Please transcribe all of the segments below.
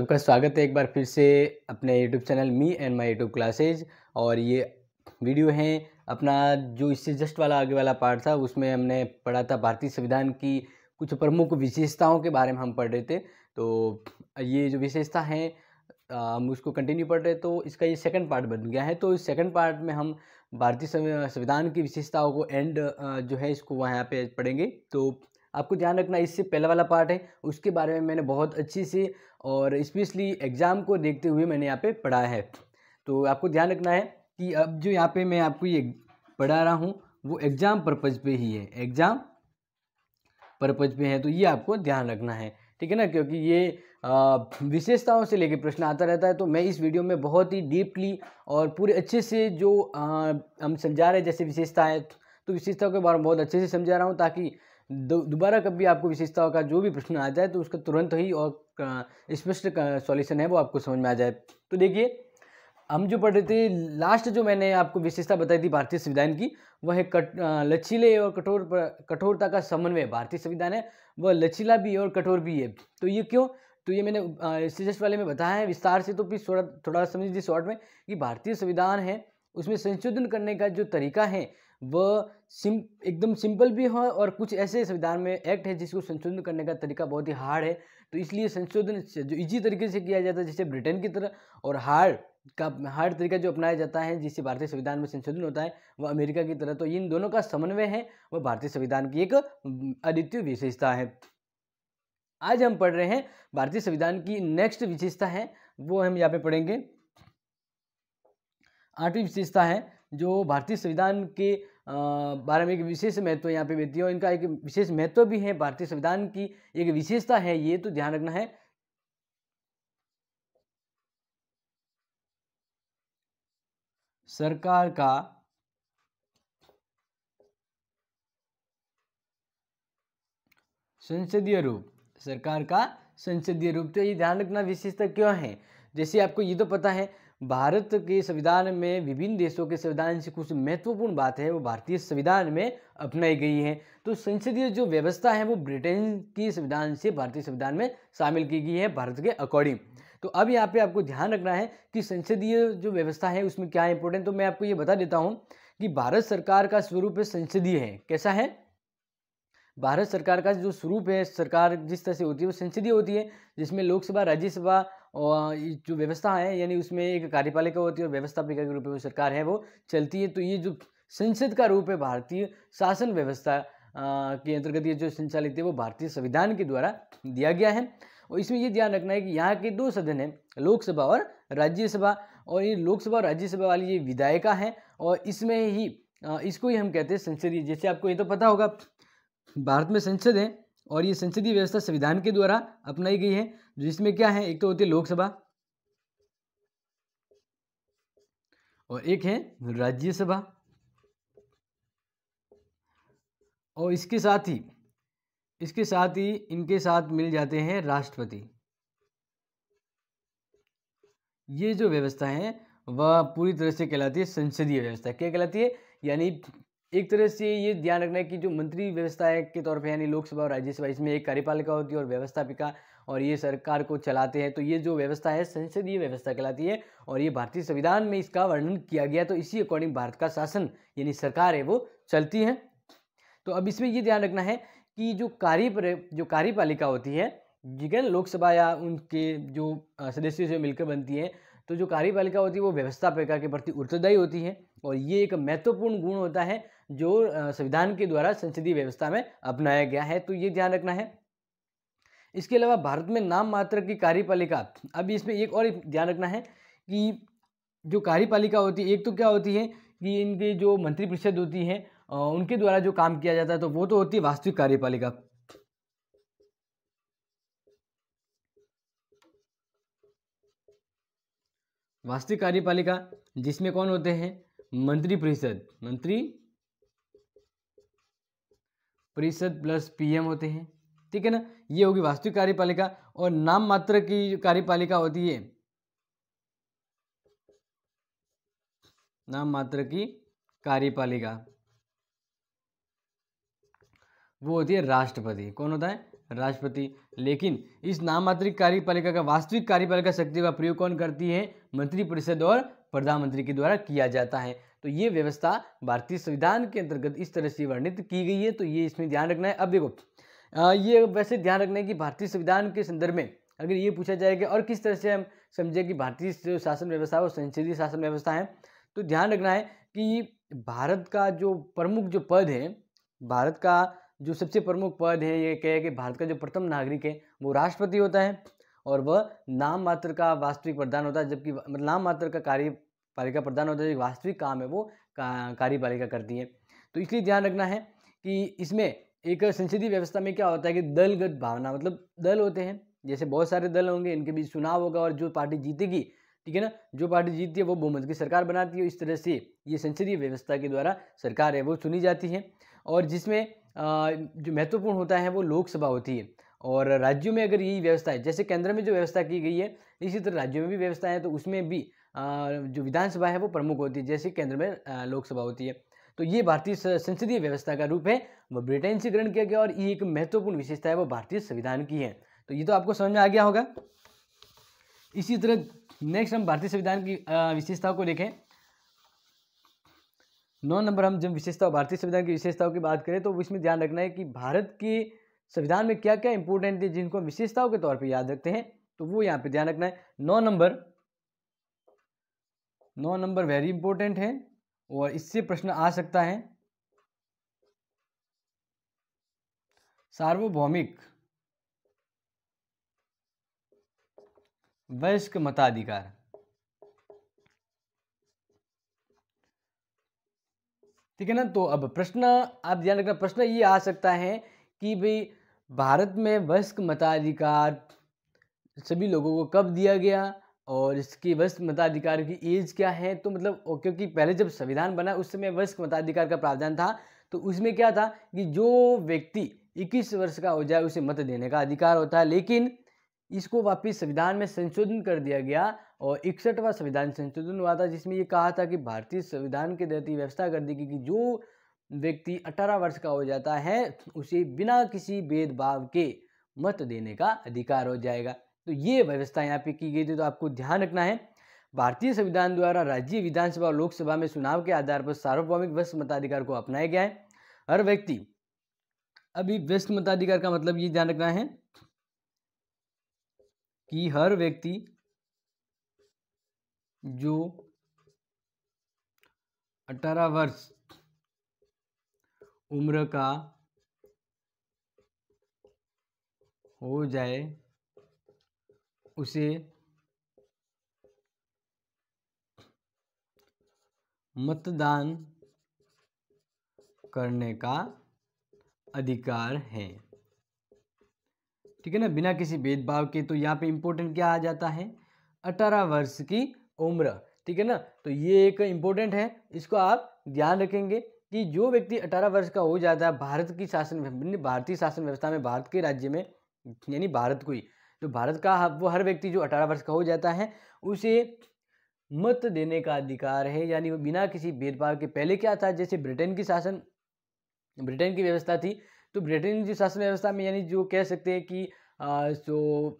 सबका स्वागत है एक बार फिर से अपने YouTube channel me and my YouTube classes. और ये वीडियो है अपना जो इससे जस्ट वाला आगे वाला पार्ट था, उसमें हमने पढ़ा था भारतीय संविधान की कुछ प्रमुख विशेषताओं के बारे में हम पढ़ रहे थे। तो ये जो विशेषता हैं हम उसको कंटिन्यू पढ़ रहे, तो इसका ये सेकंड पार्ट बन गया है। तो इस सेकंड पार्ट में हम भारतीय संविधान की विशेषताओं को एंड जो है इसको वहाँ पे पढ़ेंगे। तो आपको ध्यान रखना, इससे पहला वाला पार्ट है उसके बारे में मैंने बहुत अच्छे से और स्पेशली एग्ज़ाम को देखते हुए मैंने यहाँ पे पढ़ा है। तो आपको ध्यान रखना है कि अब जो यहाँ पे मैं आपको ये पढ़ा रहा हूँ वो एग्ज़ाम पर्पज़ पे ही है, एग्ज़ाम पर्पज़ पे है। तो ये आपको ध्यान रखना है, ठीक है ना, क्योंकि ये विशेषताओं से लेके प्रश्न आता रहता है। तो मैं इस वीडियो में बहुत ही डीपली और पूरे अच्छे से जो हम समझा रहे हैं, जैसे विशेषता है तो विशेषताओं के बारे में बहुत अच्छे से समझा रहा हूँ, ताकि दोबारा कभी आपको विशेषताओं का जो भी प्रश्न आ जाए तो उसका तुरंत ही और स्पष्ट सॉल्यूशन है वो आपको समझ में आ जाए। तो देखिए, हम जो पढ़ रहे थे लास्ट, जो मैंने आपको विशेषता बताई थी भारतीय संविधान की, वह है लचीले और कठोरता का समन्वय। भारतीय संविधान है वह लचीला भी है और कठोर भी है। तो ये क्यों? तो ये मैंने जस्ट वाले में बताया है विस्तार से, तो प्लीज़ थोड़ा समझ लीजिए शॉर्ट में कि भारतीय संविधान है उसमें संशोधन करने का जो तरीका है वह एकदम सिंपल भी है, और कुछ ऐसे संविधान में एक्ट है जिसको संशोधन करने का तरीका बहुत ही हार्ड है। तो इसलिए संशोधन जो इजी तरीके से किया जाता है जैसे ब्रिटेन की तरह, और हार्ड तरीका जो अपनाया जाता है जिससे भारतीय संविधान में संशोधन होता है वह अमेरिका की तरह। तो इन दोनों का समन्वय है वह भारतीय संविधान की एक अद्वितीय विशेषता है। आज हम पढ़ रहे हैं भारतीय संविधान की नेक्स्ट विशेषता है, वो हम यहाँ पे पढ़ेंगे। 8वीं विशेषता है जो भारतीय संविधान के बारे में एक विशेष महत्व यहाँ पे देती है, और इनका एक विशेष महत्व भी है। भारतीय संविधान की एक विशेषता है ये, तो ध्यान रखना है। सरकार का संसदीय रूप, सरकार का संसदीय रूप। तो ये ध्यान रखना विशेषता क्यों है। जैसे आपको ये तो पता है भारत के संविधान में विभिन्न देशों के संविधान से कुछ महत्वपूर्ण बात है वो भारतीय संविधान में अपनाई गई है। तो संसदीय जो व्यवस्था है वो ब्रिटेन की संविधान से भारतीय संविधान में शामिल की गई है भारत के अकॉर्डिंग। तो अब यहाँ पे आपको ध्यान रखना है कि संसदीय जो व्यवस्था है उसमें क्या इंपॉर्टेंट। तो मैं आपको ये बता देता हूँ कि भारत सरकार का स्वरूप संसदीय है। कैसा है? भारत सरकार का जो स्वरूप है, सरकार जिस तरह से होती है वो संसदीय होती है, जिसमें लोकसभा, राज्यसभा और जो व्यवस्था है, यानी उसमें एक कार्यपालिका होती है और व्यवस्थापिका के रूप में सरकार है वो चलती है। तो ये जो संसद का रूप है भारतीय शासन व्यवस्था के अंतर्गत ये जो संचालित है वो भारतीय संविधान के द्वारा दिया गया है। और इसमें ये ध्यान रखना है कि यहाँ के दो सदन हैं, लोकसभा और राज्यसभा, और ये लोकसभा और राज्यसभा वाली ये विधायिका है, और इसमें ही इसको ही हम कहते हैं संसदीय। जैसे आपको ये तो पता होगा भारत में संसद है और ये संसदीय व्यवस्था संविधान के द्वारा अपनाई गई है, जिसमें क्या है, एक तो होती है लोकसभा और एक है राज्यसभा, और इसके साथ ही इनके साथ मिल जाते हैं राष्ट्रपति। ये जो व्यवस्था है वह पूरी तरह से कहलाती है संसदीय व्यवस्था। क्या कहलाती है? यानी एक तरह से ये ध्यान रखना है कि जो मंत्री व्यवस्था है के तौर पे, यानी लोकसभा और राज्यसभा, इसमें एक कार्यपालिका होती है और व्यवस्थापिका, और ये सरकार को चलाते हैं। तो ये जो व्यवस्था है संसदीय व्यवस्था कहलाती है, और ये भारतीय संविधान में इसका वर्णन किया गया। तो इसी अकॉर्डिंग भारत का शासन यानी सरकार है वो चलती है। तो अब इसमें ये ध्यान रखना है कि जो कार्यपालिका होती है, ठीक है, लोकसभा या उनके जो सदस्यों से मिलकर बनती है, तो जो कार्यपालिका होती है वो व्यवस्थापिका के प्रति उत्तरदायी होती है, और ये एक महत्वपूर्ण गुण होता है जो संविधान के द्वारा संसदीय व्यवस्था में अपनाया गया है। तो ये ध्यान रखना है। इसके अलावा भारत में नाम मात्र की कार्यपालिका, अब इसमें एक और ध्यान रखना है कि जो कार्यपालिका होती है, एक तो क्या होती है कि इनके जो मंत्रिपरिषद होती है उनके द्वारा जो काम किया जाता है, तो वो तो होती है वास्तविक कार्यपालिका। वास्तविक कार्यपालिका जिसमें कौन होते हैं? मंत्रिपरिषद प्लस पीएम होते हैं, ठीक है ना। ये होगी वास्तविक कार्यपालिका। और नाम मात्र की कार्यपालिका होती है, नाम मात्र की कार्यपालिका, वो होती है राष्ट्रपति। कौन होता है? राष्ट्रपति। लेकिन इस नाममात्रिक कार्यपालिका का वास्तविक कार्यपालिका शक्ति का प्रयोग कौन करती है? मंत्रिपरिषद और प्रधानमंत्री के द्वारा किया जाता है। तो ये व्यवस्था भारतीय संविधान के अंतर्गत इस तरह से वर्णित की गई है, तो ये इसमें ध्यान रखना है। अब देखो ये वैसे ध्यान रखना है कि भारतीय संविधान के संदर्भ में अगर ये पूछा जाएगा और किस तरह से हम समझे कि भारतीय जो शासन व्यवस्था है वो संसदीय शासन व्यवस्था है, तो ध्यान रखना है कि भारत का जो प्रमुख जो पद है, भारत का जो सबसे प्रमुख पद है, ये क्या है कि भारत का जो प्रथम नागरिक है वो राष्ट्रपति होता है और वह नाम मात्र का वास्तविक प्रधान होता है, जबकि मतलब नाम मात्र का कार्यपालिका प्रधान होता है, जो वास्तविक काम है वो कार्यपालिका करती है। तो इसलिए ध्यान रखना है कि इसमें एक संसदीय व्यवस्था में क्या होता है कि दलगत भावना, मतलब दल होते हैं, जैसे बहुत सारे दल होंगे, इनके बीच चुनाव होगा और जो पार्टी जीतेगी, ठीक है ना, जो पार्टी जीतती है वो बहुमत की सरकार बनाती है। इस तरह से ये संसदीय व्यवस्था के द्वारा सरकार है वो चुनी जाती है और जिसमें जो महत्वपूर्ण होता है वो लोकसभा होती है। और राज्यों में अगर यही व्यवस्था है, जैसे केंद्र में जो व्यवस्था की गई है इसी तरह राज्यों में भी व्यवस्था है, तो उसमें भी जो विधानसभा है वो प्रमुख होती है, जैसे केंद्र में लोकसभा होती है। तो ये भारतीय संसदीय व्यवस्था का रूप है, वह ब्रिटेन से ग्रहण किया गया और ये एक महत्वपूर्ण विशेषता है वो भारतीय संविधान की है। तो ये तो आपको समझ में आ गया होगा। इसी तरह नेक्स्ट हम भारतीय संविधान की विशेषताओं को देखें। 9 नंबर हम जब भारतीय संविधान की विशेषताओं की बात करें तो इसमें ध्यान रखना है कि भारत के संविधान में क्या क्या इंपॉर्टेंट है जिनको हम विशेषताओं के तौर पे याद रखते हैं, तो वो यहाँ पे ध्यान रखना है। 9 नंबर वेरी इंपॉर्टेंट है और इससे प्रश्न आ सकता है। सार्वभौमिक वयस्क मताधिकार। ठीक है ना। तो अब प्रश्न आप ध्यान रखना, प्रश्न ये आ सकता है कि भाई भारत में वयस्क मताधिकार सभी लोगों को कब दिया गया और इसके वयस्क मताधिकार की एज क्या है। तो मतलब क्योंकि पहले जब संविधान बना उस समय वयस्क मताधिकार का प्रावधान था, तो उसमें क्या था कि जो व्यक्ति 21 वर्ष का हो जाए उसे मत देने का अधिकार होता है, लेकिन इसको वापिस संविधान में संशोधन कर दिया गया और 61वां संविधान संशोधन हुआ था, जिसमें ये कहा था कि भारतीय संविधान के तहत व्यवस्था कर दी कि जो व्यक्ति 18 वर्ष का हो जाता है उसे बिना किसी भेदभाव के मत देने का अधिकार हो जाएगा। तो ये व्यवस्था यहाँ पे की गई थी, तो आपको ध्यान रखना है भारतीय संविधान द्वारा राज्य विधानसभा और लोकसभा में चुनाव के आधार पर सार्वभौमिक वयस्क मताधिकार को अपनाया गया है। हर व्यक्ति, अभी वयस्क मताधिकार का मतलब ये ध्यान रखना है कि हर व्यक्ति जो 18 वर्ष उम्र का हो जाए उसे मतदान करने का अधिकार है। ठीक है ना, बिना किसी भेदभाव के। तो यहाँ पे इंपॉर्टेंट क्या आ जाता है, 18 वर्ष की उम्र। ठीक है ना, तो ये एक इंपॉर्टेंट है, इसको आप ध्यान रखेंगे कि जो व्यक्ति 18 वर्ष का हो जाता है भारत की भारतीय शासन व्यवस्था में, भारत के राज्य में, यानी भारत को ही, तो भारत का वो हर व्यक्ति जो 18 वर्ष का हो जाता है उसे मत देने का अधिकार है, यानी वो बिना किसी भेदभाव के। पहले क्या था, जैसे ब्रिटेन की व्यवस्था थी, तो ब्रिटेन की शासन व्यवस्था में यानी जो कह सकते हैं कि जो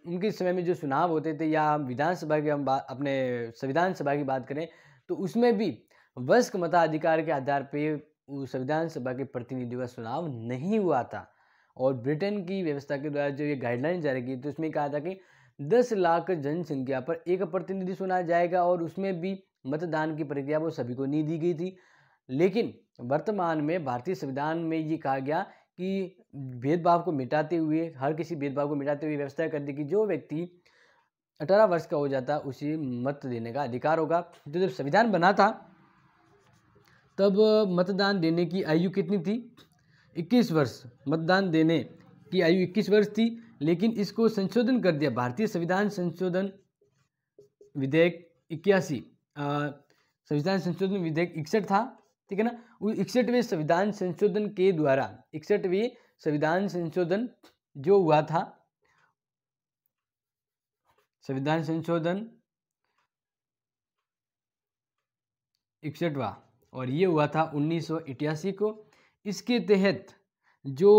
उनके समय में जो चुनाव होते थे, या विधानसभा की हम अपने संविधान सभा की बात करें, तो उसमें भी वयस्क मताधिकार के आधार पर संविधान सभा के प्रतिनिधियों का चुनाव नहीं हुआ था। और ब्रिटेन की व्यवस्था के द्वारा जो ये गाइडलाइन जारी की, तो उसमें कहा था कि 10 लाख जनसंख्या पर एक प्रतिनिधि चुना जाएगा, और उसमें भी मतदान की प्रक्रिया वो सभी को नहीं दी गई थी। लेकिन वर्तमान में भारतीय संविधान में ये कहा गया कि भेदभाव को मिटाते हुए, हर किसी भेदभाव को मिटाते हुए व्यवस्था कर दी कि जो व्यक्ति 18 वर्ष का हो जाता उसे मत देने का अधिकार होगा। तो जब संविधान बना था तब मतदान देने की आयु कितनी थी, 21 वर्ष। मतदान देने की आयु 21 वर्ष थी, लेकिन इसको संशोधन कर दिया, भारतीय संविधान संशोधन विधेयक 81, संविधान संशोधन विधेयक 61 था। ठीक है ना, उस 61वें संविधान संशोधन के द्वारा, 61वें संविधान संशोधन जो हुआ था, संविधान संशोधन 61वां, और ये हुआ था 1988 को। इसके तहत जो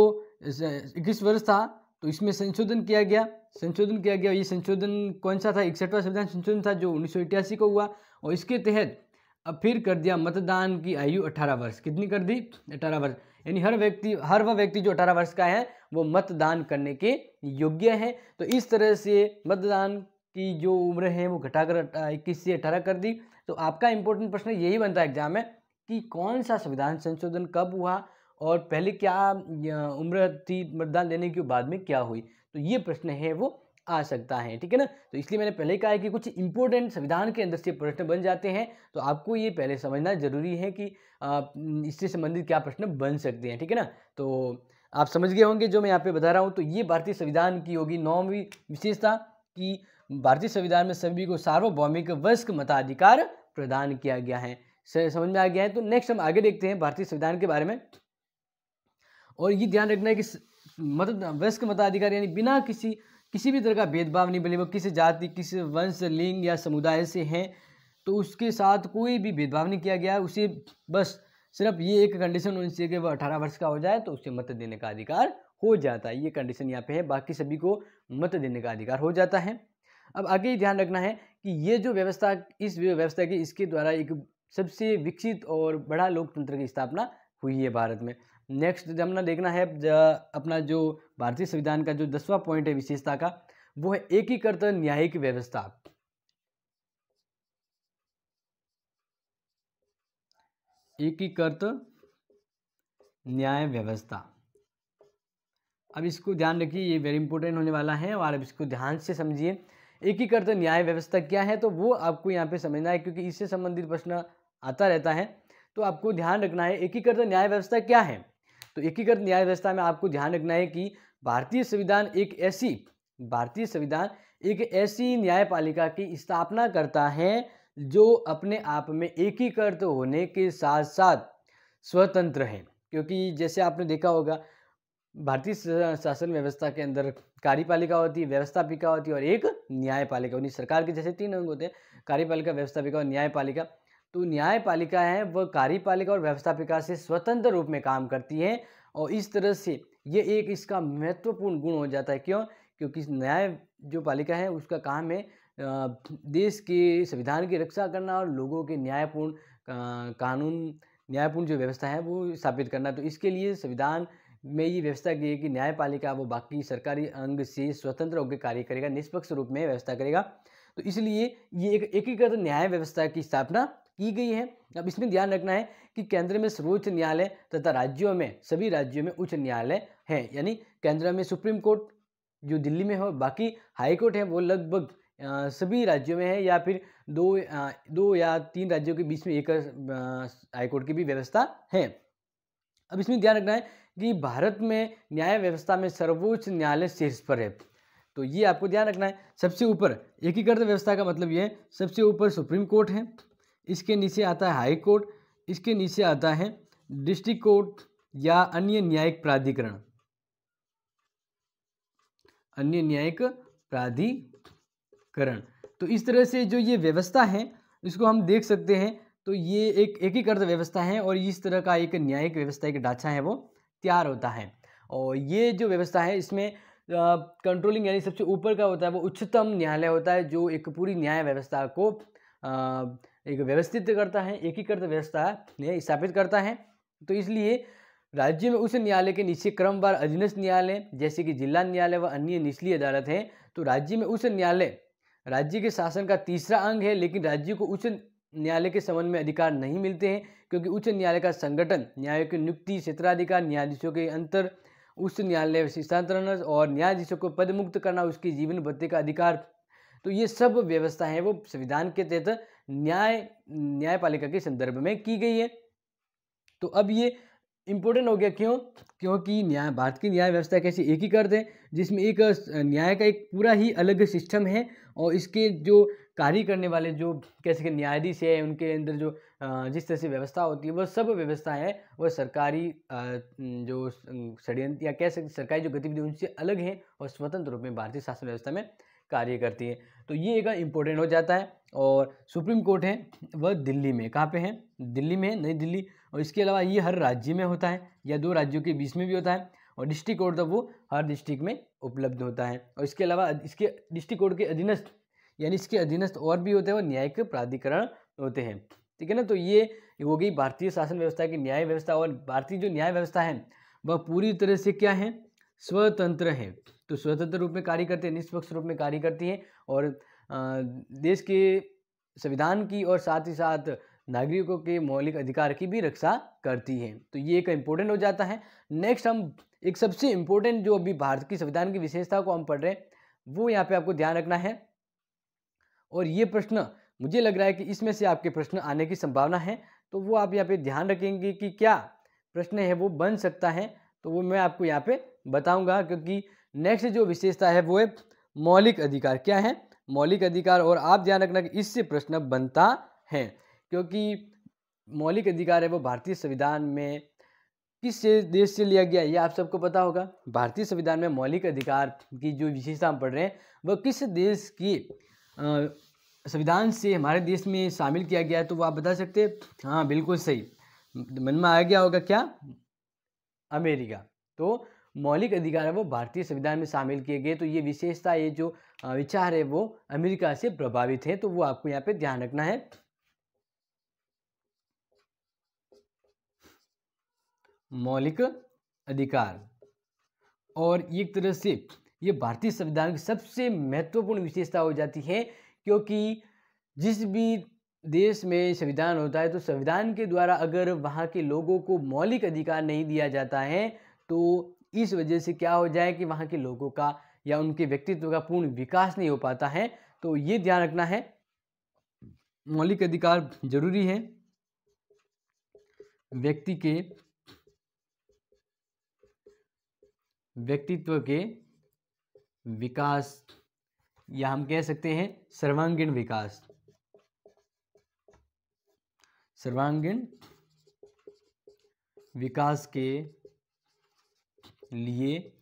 21 वर्ष था तो इसमें संशोधन किया गया। ये संशोधन कौन सा था? 61वां संविधान संशोधन था जो 1988 को हुआ, और इसके तहत अब फिर कर दिया मतदान की आयु 18 वर्ष। कितनी कर दी? 18 वर्ष। यानी हर वह व्यक्ति जो 18 वर्ष का है वो मतदान करने के योग्य है। तो इस तरह से मतदान की जो उम्र है वो घटाकर 21 से 18 कर दी। तो आपका इंपॉर्टेंट प्रश्न यही बनता है एग्जाम में कि कौन सा संविधान संशोधन कब हुआ और पहले क्या उम्र थी मतदान देने की, बाद में क्या हुई। तो ये प्रश्न है वो आ सकता है, ठीक है ना। तो इसलिए मैंने पहले कहा है कि कुछ इंपॉर्टेंट संविधान के अंदर से प्रश्न बन जाते हैं, तो आपको ये पहले समझना जरूरी है कि इससे संबंधित क्या प्रश्न बन सकते हैं, ठीक है ना। तो आप समझ गए होंगे जो मैं यहाँ पे बता रहा हूँ। तो ये भारतीय संविधान की होगी 9वीं विशेषता कि भारतीय संविधान में सभी को सार्वभौमिक वयस्क मताधिकार प्रदान किया गया है। समझ में आ गया है। तो नेक्स्ट हम आगे देखते हैं भारतीय संविधान के बारे में। और ये ध्यान रखना है कि वयस्क मताधिकार यानी बिना किसी भी तरह का भेदभाव नहीं, भले वो किसी जाति, किसी वंश, लिंग या समुदाय से हैं, तो उसके साथ कोई भी भेदभाव नहीं किया गया। उसे बस सिर्फ ये एक कंडीशन होनी चाहिए कि वह 18 वर्ष का हो जाए तो उसे मत देने का अधिकार हो जाता है। ये कंडीशन यहाँ पे है, बाकी सभी को मत देने का अधिकार हो जाता है। अब आगे ही ध्यान रखना है कि ये जो व्यवस्था, इस व्यवस्था की इसके द्वारा एक सबसे विकसित और बड़ा लोकतंत्र की स्थापना हुई है भारत में। नेक्स्ट हमने देखना है अपना जो भारतीय संविधान का जो 10वां पॉइंट है विशेषता का, वो है एकीकृत न्यायिक व्यवस्था। एकीकृत न्याय व्यवस्था। अब इसको ध्यान रखिए, ये वेरी इंपॉर्टेंट होने वाला है और अब इसको ध्यान से समझिए। एकीकृत न्याय व्यवस्था क्या है, तो वो आपको यहाँ पे समझना है क्योंकि इससे संबंधित प्रश्न आता रहता है। तो आपको ध्यान रखना है एकीकृत न्याय व्यवस्था क्या है। तो एकीकृत न्याय व्यवस्था में आपको ध्यान रखना है कि भारतीय संविधान एक ऐसी न्यायपालिका की स्थापना करता है जो अपने आप में एकीकृत होने के साथ साथ स्वतंत्र है। क्योंकि जैसे आपने देखा होगा भारतीय शासन व्यवस्था के अंदर कार्यपालिका होती है, व्यवस्थापिका होती है और एक न्यायपालिका होती है। सरकार के जैसे 3 अंग होते हैं, कार्यपालिका, व्यवस्थापिका और न्यायपालिका। तो न्यायपालिका है वह कार्यपालिका और व्यवस्थापिका से स्वतंत्र रूप में काम करती है और इस तरह से ये एक इसका महत्वपूर्ण गुण हो जाता है। क्यों? क्योंकि न्याय जो पालिका है उसका काम है देश के संविधान की रक्षा करना और लोगों के न्यायपूर्ण जो व्यवस्था है वो स्थापित करना। तो इसके लिए संविधान में ये व्यवस्था की है कि न्यायपालिका वो बाकी सरकारी अंग से स्वतंत्र होकर कार्य करेगा, निष्पक्ष रूप में व्यवस्था करेगा। तो इसलिए ये एक एकीकृत न्याय व्यवस्था की स्थापना की गई है। अब इसमें ध्यान रखना है कि केंद्र में सर्वोच्च न्यायालय तथा राज्यों में, सभी राज्यों में उच्च न्यायालय है। यानी केंद्र में सुप्रीम कोर्ट जो दिल्ली में हो, बाकी हाई कोर्ट है वो लगभग सभी राज्यों में है या फिर 2 या 3 राज्यों के बीच में एक हाई कोर्ट की भी व्यवस्था है। अब इसमें ध्यान रखना है कि भारत में न्याय व्यवस्था में सर्वोच्च न्यायालय शीर्ष पर है। तो ये आपको ध्यान रखना है। सबसे ऊपर एकीकृत व्यवस्था का मतलब ये है, सबसे ऊपर सुप्रीम कोर्ट है, इसके नीचे आता है हाई कोर्ट, इसके नीचे आता है डिस्ट्रिक्ट कोर्ट या अन्य न्यायिक प्राधिकरण। तो इस तरह से जो ये व्यवस्था है इसको हम देख सकते हैं। तो ये एक एकीकृत व्यवस्था है और इस तरह का एक न्यायिक व्यवस्था का ढांचा है वो तैयार होता है। और ये जो व्यवस्था है इसमें कंट्रोलिंग यानी सबसे ऊपर का होता है वो उच्चतम न्यायालय होता है जो एक पूरी न्याय व्यवस्था को एक व्यवस्थित करता है, एकीकृत व्यवस्था स्थापित करता है। तो इसलिए राज्य में उस न्यायालय के नीचे क्रमवार अधीनस्थ न्यायालय जैसे कि जिला न्यायालय व अन्य निचली अदालत है। तो राज्य में उस न्यायालय राज्य के शासन का तीसरा अंग है, लेकिन राज्य को उच्च न्यायालय के संबंध में अधिकार नहीं मिलते हैं क्योंकि उच्च न्यायालय का संगठन, न्यायों की नियुक्ति, क्षेत्राधिकार, न्यायाधीशों के अंतर, उच्च न्यायालय हस्तांतरण और न्यायाधीशों को पद मुक्त करना, उसकी जीवन भत्ते का अधिकार। तो ये सब व्यवस्था है वो संविधान के तहत न्यायपालिका के संदर्भ में की गई है। तो अब ये इम्पोर्टेंट हो गया, क्यों? क्योंकि भारत की न्याय व्यवस्था कैसे एकीकृत है जिसमें एक न्याय का एक पूरा ही अलग सिस्टम है और इसके जो कार्य करने वाले जो कैसे के न्यायाधीश है उनके अंदर जो जिस तरह से व्यवस्था होती है वह सब व्यवस्था है वह सरकारी जो षड्यंत्र या कह सकते सरकारी जो गतिविधि उनसे अलग है और स्वतंत्र रूप में भारतीय शासन व्यवस्था में कार्य करती है। तो ये एक इम्पोर्टेंट हो जाता है। और सुप्रीम कोर्ट है वह दिल्ली में, कहाँ पे है? दिल्ली में है, नई दिल्ली। और इसके अलावा ये हर राज्य में होता है या 2 राज्यों के बीच में भी होता है। और डिस्ट्रिक्ट कोर्ट तो वो हर डिस्ट्रिक्ट में उपलब्ध होता है। और इसके अलावा इसके डिस्ट्रिक्ट कोर्ट के अधीनस्थ यानी इसके अधीनस्थ और भी होते हैं, वो न्यायिक प्राधिकरण होते हैं। ठीक है ना। तो ये हो गई भारतीय शासन व्यवस्था की न्याय व्यवस्था। और भारतीय जो न्याय व्यवस्था है वह पूरी तरह से क्या है, स्वतंत्र है। तो स्वतंत्र रूप में कार्य करते हैं, निष्पक्ष रूप में कार्य करती है और देश के संविधान की और साथ ही साथ नागरिकों के मौलिक अधिकार की भी रक्षा करती है। तो ये एक इम्पोर्टेंट हो जाता है। नेक्स्ट हम एक सबसे इम्पोर्टेंट जो अभी भारत की संविधान की विशेषता को हम पढ़ रहे हैं वो यहाँ पे आपको ध्यान रखना है। और ये प्रश्न मुझे लग रहा है कि इसमें से आपके प्रश्न आने की संभावना है, तो वो आप यहाँ पे ध्यान रखेंगे कि क्या प्रश्न है वो बन सकता है, तो वो मैं आपको यहाँ पे बताऊंगा। क्योंकि नेक्स्ट जो विशेषता है वो है मौलिक अधिकार। क्या है, मौलिक अधिकार। और आप ध्यान रखना कि इससे प्रश्न बनता है, क्योंकि मौलिक अधिकार है वो भारतीय संविधान में किस देश से लिया गया ये आप सबको पता होगा। भारतीय संविधान में मौलिक अधिकार की जो विशेषता हम पढ़ रहे हैं वह किस देश की संविधान से हमारे देश में शामिल किया गया है, तो वो आप बता सकते हैं। हाँ बिल्कुल सही, मन में आ गया होगा क्या, अमेरिका। तो मौलिक अधिकार है वो भारतीय संविधान में शामिल किए गए। तो ये विशेषता, ये जो विचार है वो अमेरिका से प्रभावित है, तो वो आपको यहाँ पे ध्यान रखना है। मौलिक अधिकार, और एक तरह से ये भारतीय संविधान की सबसे महत्वपूर्ण विशेषता हो जाती है, क्योंकि जिस भी देश में संविधान होता है तो संविधान के द्वारा अगर वहाँ के लोगों को मौलिक अधिकार नहीं दिया जाता है तो इस वजह से क्या हो जाए कि वहाँ के लोगों का या उनके व्यक्तित्व का पूर्ण विकास नहीं हो पाता है। तो ये ध्यान रखना है, मौलिक अधिकार जरूरी है व्यक्तित्व के विकास, या हम कह सकते हैं सर्वांगीण विकास, सर्वांगीण विकास के लिए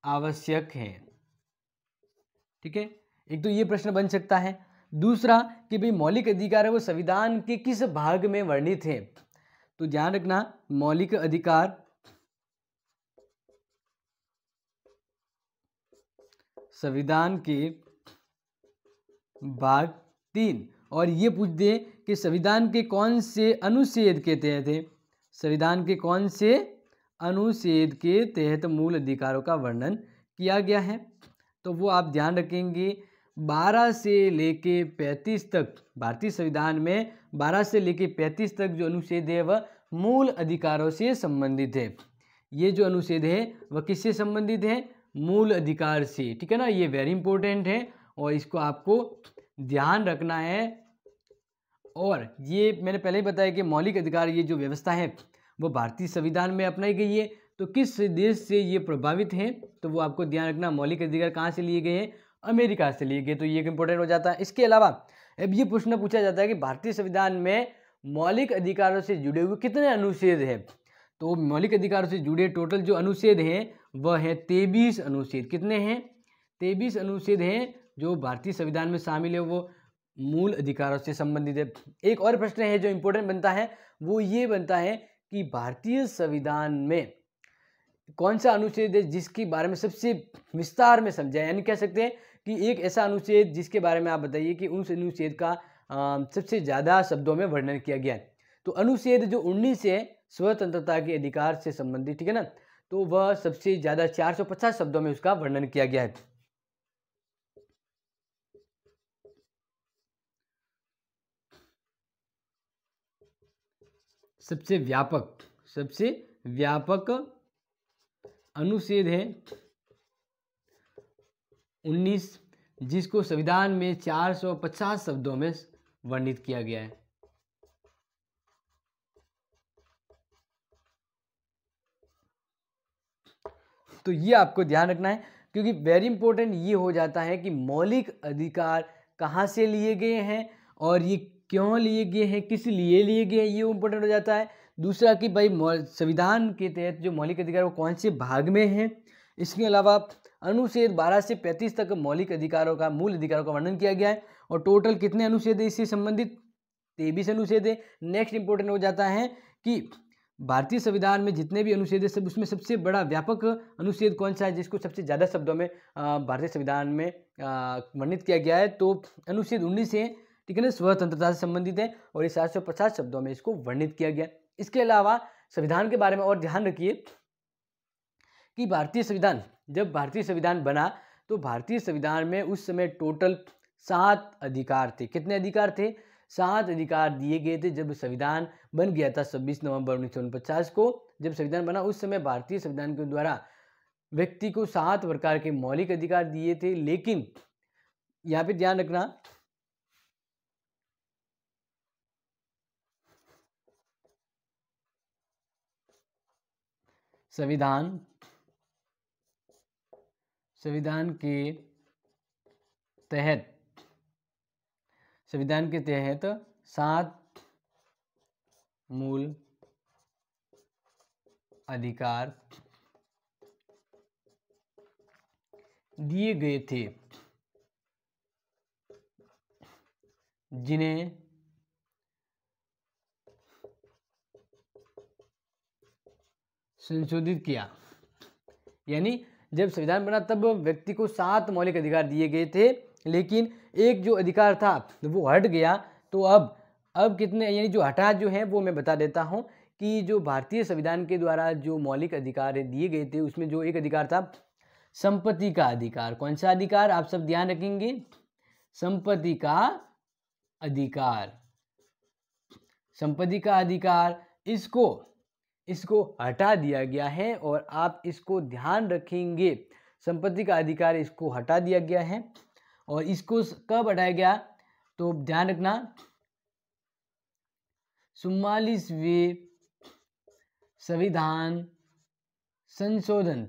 आवश्यक है। ठीक है, एक तो ये प्रश्न बन सकता है। दूसरा कि भाई मौलिक अधिकार है वो संविधान के किस भाग में वर्णित है, तो ध्यान रखना मौलिक अधिकार संविधान के भाग 3, और ये पूछ दे कि संविधान के कौन से अनुच्छेद के तहत है, संविधान के कौन से अनुच्छेद के तहत मूल अधिकारों का वर्णन किया गया है, तो वो आप ध्यान रखेंगे 12 से लेके 35 तक। भारतीय संविधान में 12 से लेके 35 तक जो अनुच्छेद है वह मूल अधिकारों से संबंधित है। ये जो अनुच्छेद है वह किससे संबंधित है, मूल अधिकार से। ठीक है ना, ये वेरी इंपॉर्टेंट है और इसको आपको ध्यान रखना है। और ये मैंने पहले ही बताया कि मौलिक अधिकार ये जो व्यवस्था है वो भारतीय संविधान में अपनाई गई है, तो किस देश से ये प्रभावित है, तो वो आपको ध्यान रखना। मौलिक अधिकार कहाँ से लिए गए हैं, अमेरिका से लिए गए, तो ये एक इंपॉर्टेंट हो जाता है। इसके अलावा अब ये प्रश्न पूछा जाता है कि भारतीय संविधान में मौलिक अधिकारों से जुड़े हुए कितने अनुच्छेद हैं, तो मौलिक अधिकारों से जुड़े टोटल जो अनुच्छेद हैं वह है 23 अनुच्छेद। कितने हैं, 23 अनुच्छेद हैं जो भारतीय संविधान में शामिल है, वो मूल अधिकारों से संबंधित है। एक और प्रश्न है जो इंपॉर्टेंट बनता है, वो ये बनता है कि भारतीय संविधान में कौन सा अनुच्छेद है जिसके बारे में सबसे विस्तार में समझा है, यानी कह सकते हैं कि एक ऐसा अनुच्छेद जिसके बारे में आप बताइए कि उस अनुच्छेद का सबसे ज़्यादा शब्दों में वर्णन किया गया है। तो अनुच्छेद जो 19 है स्वतंत्रता के अधिकार से संबंधित, ठीक है ना, तो वह सबसे ज़्यादा 450 शब्दों में उसका वर्णन किया गया है। सबसे व्यापक अनुच्छेद है 19, जिसको संविधान में 450 शब्दों में वर्णित किया गया है। तो ये आपको ध्यान रखना है, क्योंकि वेरी इंपॉर्टेंट ये हो जाता है कि मौलिक अधिकार कहाँ से लिए गए हैं और ये क्यों लिए गए हैं, किस लिए लिए गए हैं, ये इंपॉर्टेंट हो जाता है। दूसरा कि भाई संविधान के तहत जो मौलिक अधिकार वो कौन से भाग में हैं। इसके अलावा अनुच्छेद 12 से 35 तक मौलिक अधिकारों का, मूल अधिकारों का वर्णन किया गया है, और टोटल कितने अनुच्छेद है इससे संबंधित, 23 अनुच्छेद है। नेक्स्ट इंपॉर्टेंट हो जाता है कि भारतीय संविधान में जितने भी अनुच्छेद है सब उसमें सबसे बड़ा व्यापक अनुच्छेद कौन सा है जिसको सबसे ज़्यादा शब्दों में भारतीय संविधान में वर्णित किया गया है? तो अनुच्छेद 19 है, ठीक है ना, स्वतंत्रता से संबंधित है और ये 750 शब्दों में इसको वर्णित किया गया। इसके अलावा संविधान के बारे में और ध्यान रखिए कि जब भारतीय संविधान बना तो भारतीय संविधान में उस समय टोटल 7 अधिकार थे। कितने अधिकार थे? 7 अधिकार दिए गए थे। जब संविधान बन गया था 26 नवंबर 1949 को, जब संविधान बना उस समय भारतीय संविधान के द्वारा व्यक्ति को 7 प्रकार के मौलिक अधिकार दिए थे। लेकिन यहाँ पे ध्यान रखना, संविधान के तहत 7 मूल अधिकार दिए गए थे जिन्हें संशोधित किया। यानी जब संविधान बना तब व्यक्ति को 7 मौलिक अधिकार दिए गए थे, लेकिन एक जो अधिकार था वो हट गया। तो अब कितने, यानी जो हटा जो है वो मैं बता देता हूं कि जो भारतीय संविधान के द्वारा जो मौलिक अधिकार दिए गए थे उसमें जो एक अधिकार था संपत्ति का अधिकार। कौन सा अधिकार? आप सब ध्यान रखेंगे, संपत्ति का अधिकार। संपत्ति का अधिकार इसको हटा दिया गया है और आप इसको ध्यान रखेंगे। संपत्ति का अधिकार इसको हटा दिया गया है और इसको कब हटाया गया? तो ध्यान रखना, 44वें संविधान संशोधन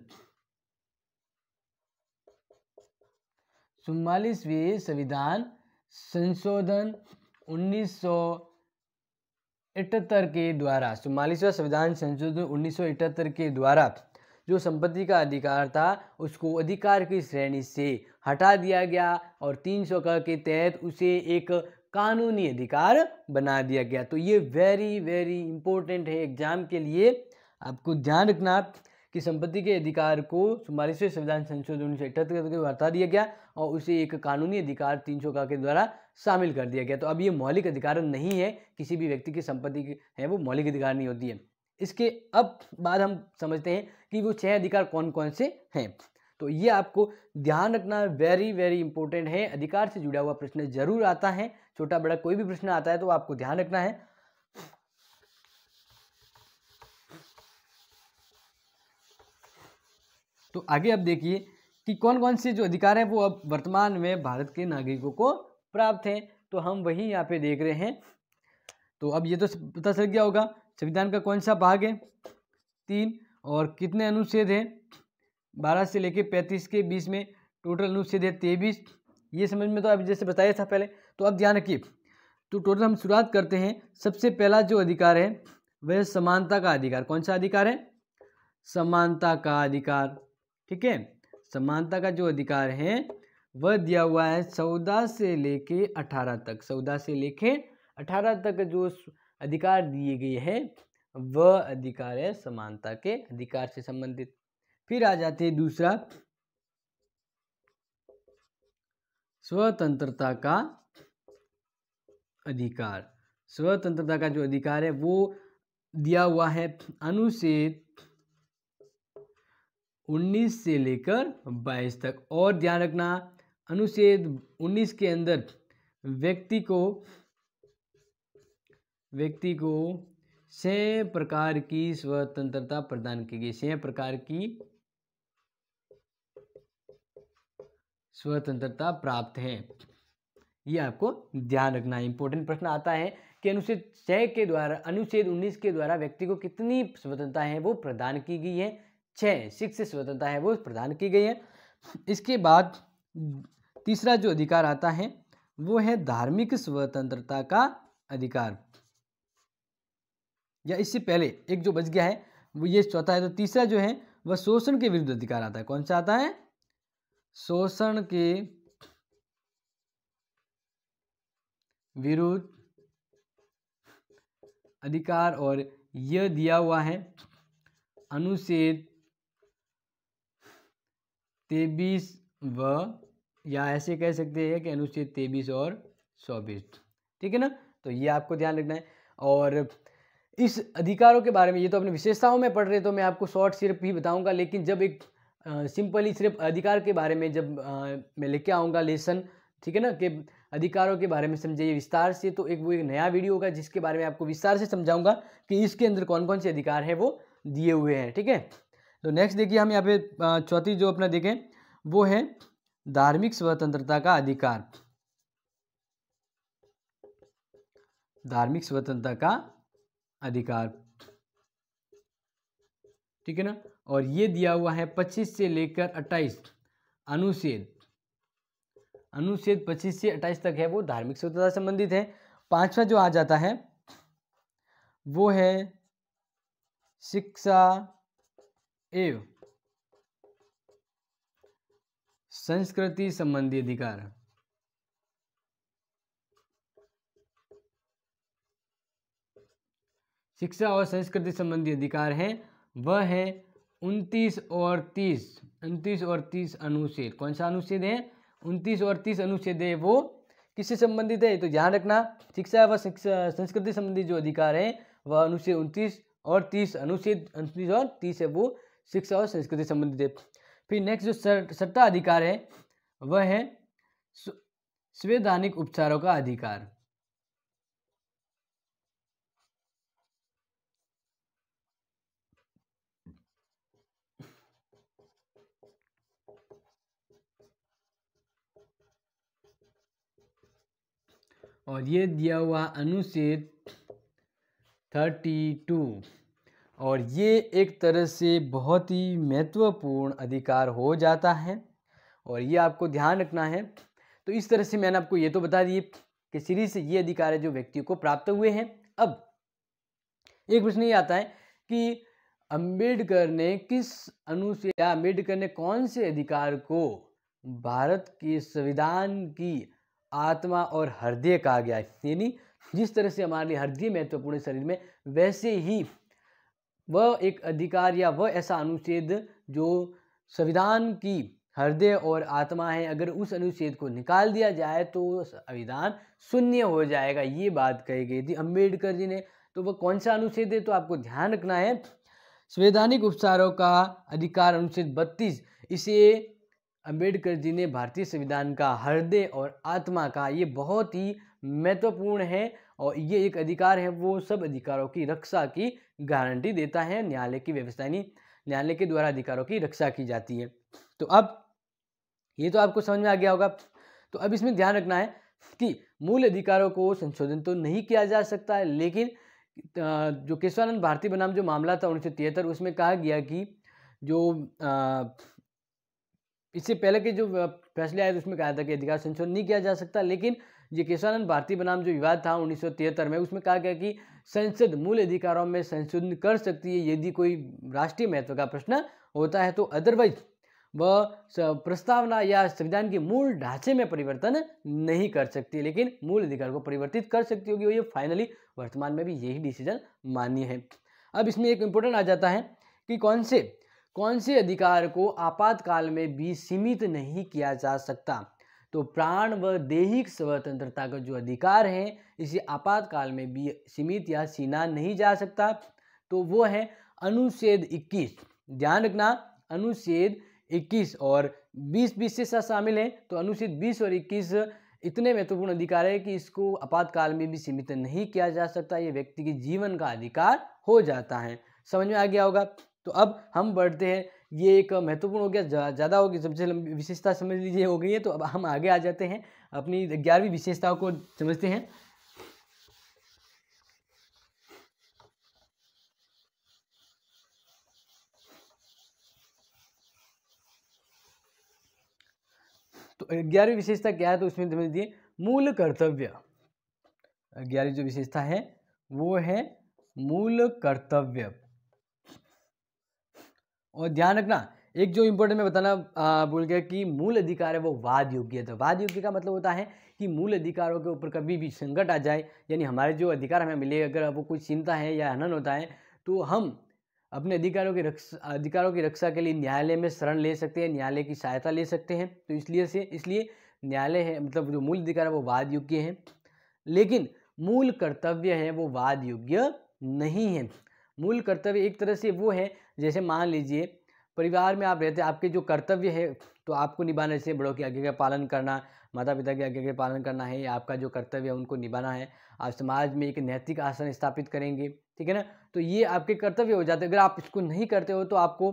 1978 के द्वारा, 44वां संविधान संशोधन 1978 के द्वारा जो संपत्ति का अधिकार था उसको अधिकार की श्रेणी से हटा दिया गया और 300 के तहत उसे एक कानूनी अधिकार बना दिया गया। तो ये वेरी वेरी इंपॉर्टेंट है एग्जाम के लिए, आपको ध्यान रखना कि संपत्ति के अधिकार को 44वें संविधान संशोधन 1978 के हटा दिया गया और उसे एक कानूनी अधिकार 300 के द्वारा शामिल कर दिया गया। तो अब ये मौलिक अधिकार नहीं है, किसी भी व्यक्ति की संपत्ति है वो मौलिक अधिकार नहीं होती है। इसके अब बाद हम समझते हैं कि वो 6 अधिकार कौन कौन से हैं। तो ये आपको ध्यान रखना वेरी वेरी इंपॉर्टेंट है। अधिकार से जुड़ा हुआ प्रश्न जरूर आता है, छोटा बड़ा कोई भी प्रश्न आता है तो आपको ध्यान रखना है। तो आगे अब देखिए कि कौन कौन से जो अधिकार हैं वो अब वर्तमान में भारत के नागरिकों को प्राप्त हैं। तो हम वही यहाँ पे देख रहे हैं। तो अब ये तो पता चल गया होगा संविधान का कौन सा भाग है, 3, और कितने अनुच्छेद हैं, 12 से लेके 35 के बीच में टोटल अनुच्छेद है 23। ये समझ में तो अभी जैसे बताया था पहले। तो अब ध्यान रखिए, तो टोटल हम शुरुआत करते हैं। सबसे पहला जो अधिकार है वह समानता का अधिकार। कौन सा अधिकार है? समानता का अधिकार, ठीक है। समानता का जो अधिकार है वह दिया हुआ है 14 से लेके 18 तक। 14 से लेके 18 तक जो अधिकार दिए गए हैं वह अधिकार है समानता के अधिकार से संबंधित। फिर आ जाते हैं दूसरा, स्वतंत्रता का अधिकार। स्वतंत्रता का जो अधिकार है वो दिया हुआ है अनुच्छेद 19 से लेकर 22 तक। और ध्यान रखना, अनुच्छेद 19 के अंदर व्यक्ति को 6 प्रकार की स्वतंत्रता प्रदान की गई। 6 प्रकार की स्वतंत्रता प्राप्त है। ये आपको ध्यान रखना है। इंपॉर्टेंट प्रश्न आता है कि अनुच्छेद 19 के द्वारा व्यक्ति को कितनी स्वतंत्रता है वो प्रदान की गई है। 6 स्वतंत्रता है वो प्रदान की गई है। इसके बाद तीसरा जो अधिकार आता है वो है धार्मिक स्वतंत्रता का अधिकार, या इससे पहले एक जो बच गया है वो ये चौथा है। तो तीसरा जो है वह शोषण के विरुद्ध अधिकार आता है। कौन सा आता है? शोषण के विरुद्ध अधिकार। और यह दिया हुआ है अनुच्छेद 23 व, या ऐसे कह सकते हैं कि अनुच्छेद 23 और 24, ठीक है ना। तो ये आपको ध्यान रखना है। और इस अधिकारों के बारे में, ये तो अपने विशेषताओं में पढ़ रहे तो मैं आपको शॉर्ट सिर्फ ही बताऊंगा, लेकिन जब एक सिंपली सिर्फ अधिकार के बारे में जब मैं लेके आऊँगा लेसन, ठीक है ना, कि अधिकारों के बारे में समझिए विस्तार से, तो वो एक नया वीडियो होगा जिसके बारे में आपको विस्तार से समझाऊंगा कि इसके अंदर कौन कौन से अधिकार है वो दिए हुए हैं, ठीक है। तो नेक्स्ट देखिए, हम यहाँ पे चौथी जो अपना देखें वो है धार्मिक स्वतंत्रता का अधिकार। धार्मिक स्वतंत्रता का अधिकार, ठीक है ना। और ये दिया हुआ है 25 से लेकर 28 अनुच्छेद 25 से 28 तक है वो धार्मिक स्वतंत्रता से संबंधित है। पांचवा जो आ जाता है वो है शिक्षा एवं संस्कृति संबंधी अधिकार। शिक्षा और संस्कृति संबंधी अधिकार है वह है 29 और 30 अनुच्छेद। कौन सा अनुच्छेद है? 29 और 30 अनुच्छेद है वो किससे संबंधित है? तो ध्यान रखना, शिक्षा व संस्कृति संबंधी जो अधिकार है वह अनुच्छेद 29 और 30, अनुच्छेद 29 और 30 है वो शिक्षा और संस्कृति संबंधित है। फिर नेक्स्ट जो सट्टा अधिकार है वह है संवैधानिक उपचारों का अधिकार। और ये दिया हुआ अनुच्छेद 32, और ये एक तरह से बहुत ही महत्वपूर्ण अधिकार हो जाता है और ये आपको ध्यान रखना है। तो इस तरह से मैंने आपको ये तो बता दिए कि सीरीज से ये अधिकार है जो व्यक्तियों को प्राप्त हुए हैं। अब एक प्रश्न ये आता है कि अंबेडकर ने किस अनुच्छेद या अंबेडकर ने कौन से अधिकार को भारत के संविधान की आत्मा और हृदय कहा गया है, यानी जिस तरह से हमारे लिए हृदय महत्वपूर्ण शरीर में, वैसे ही वह एक अधिकार या वह ऐसा अनुच्छेद जो संविधान की हृदय और आत्मा है, अगर उस अनुच्छेद को निकाल दिया जाए तो संविधान शून्य हो जाएगा, ये बात कही गई थी अंबेडकर जी ने। तो वह कौन सा अनुच्छेद है? तो आपको ध्यान रखना है संवैधानिक उपचारों का अधिकार अनुच्छेद 32। इसे अंबेडकर जी ने भारतीय संविधान का हृदय और आत्मा का, ये बहुत ही महत्वपूर्ण है और ये एक अधिकार है, वो सब अधिकारों की रक्षा की गारंटी देता है। न्यायालय की व्यवस्था नहीं, न्यायालय के द्वारा अधिकारों की रक्षा की जाती है। तो अब ये तो आपको समझ में आ गया होगा। तो अब इसमें ध्यान रखना है कि मूल अधिकारों को संशोधन तो नहीं किया जा सकता है, लेकिन जो केशवानंद भारती बनाम जो मामला था 1973, उसमें कहा गया कि जो इससे पहले के जो फैसले आए उसमें कहा था कि अधिकार संशोधन नहीं किया जा सकता, लेकिन ये केशवानंद भारती बनाम जो विवाद था 1973 में, उसमें कहा गया कि संसद मूल अधिकारों में संशोधन कर सकती है यदि कोई राष्ट्रीय महत्व का प्रश्न होता है, तो अदरवाइज वह प्रस्तावना या संविधान के मूल ढांचे में परिवर्तन नहीं कर सकती, लेकिन मूल अधिकार को परिवर्तित कर सकती होगी। और ये फाइनली वर्तमान में भी यही डिसीजन मान्य है। अब इसमें एक इम्पोर्टेंट आ जाता है कि कौन से अधिकार को आपातकाल में भी सीमित नहीं किया जा सकता। तो प्राण व दैहिक स्वतंत्रता का जो अधिकार है इसे आपातकाल में भी सीमित या छीना नहीं जा सकता। तो वो है अनुच्छेद 21। ध्यान रखना, अनुच्छेद 21 और 20 से शामिल है। तो अनुच्छेद 20 और 21 इतने महत्वपूर्ण अधिकार है कि इसको आपातकाल में भी सीमित नहीं किया जा सकता, ये व्यक्ति के जीवन का अधिकार हो जाता है। समझ में आ गया होगा। तो अब हम बढ़ते हैं, ये एक महत्वपूर्ण हो गया, ज़्यादा हो गया, सबसे विशेषता समझ लीजिए हो गई है। तो अब हम आगे आ जाते हैं, अपनी 11वीं विशेषताओं को समझते हैं। तो 11वीं विशेषता क्या है? तो उसमें समझ लीजिए मूल कर्तव्य। 11वीं जो विशेषता है वो है मूल कर्तव्य। और ध्यान रखना, एक जो इम्पोर्टेंट मैं बताना भूल गया कि मूल अधिकार है वो वाद योग्य है। तो वाद योग्य का मतलब होता है कि मूल अधिकारों के ऊपर कभी भी संकट आ जाए, यानी हमारे जो अधिकार हमें मिले, अगर वो कोई चिंता है या हनन होता है, तो हम अपने अधिकारों की रक्षा के लिए न्यायालय में शरण ले सकते हैं, न्यायालय की सहायता ले सकते हैं। तो इसलिए न्यायालय है, मतलब जो मूल अधिकार है वो वाद योग्य है, लेकिन मूल कर्तव्य है वो वाद योग्य नहीं है। मूल कर्तव्य एक तरह से वो है, जैसे मान लीजिए परिवार में आप रहते हैं, आपके जो कर्तव्य है तो आपको निभाना, जैसे बड़ों की आज्ञा का पालन करना, माता पिता की आज्ञा का पालन करना है, आपका जो कर्तव्य है उनको निभाना है। आप समाज में एक नैतिक आसन स्थापित करेंगे, ठीक है ना, तो ये आपके कर्तव्य हो जाते हैं। अगर आप इसको नहीं करते हो तो आपको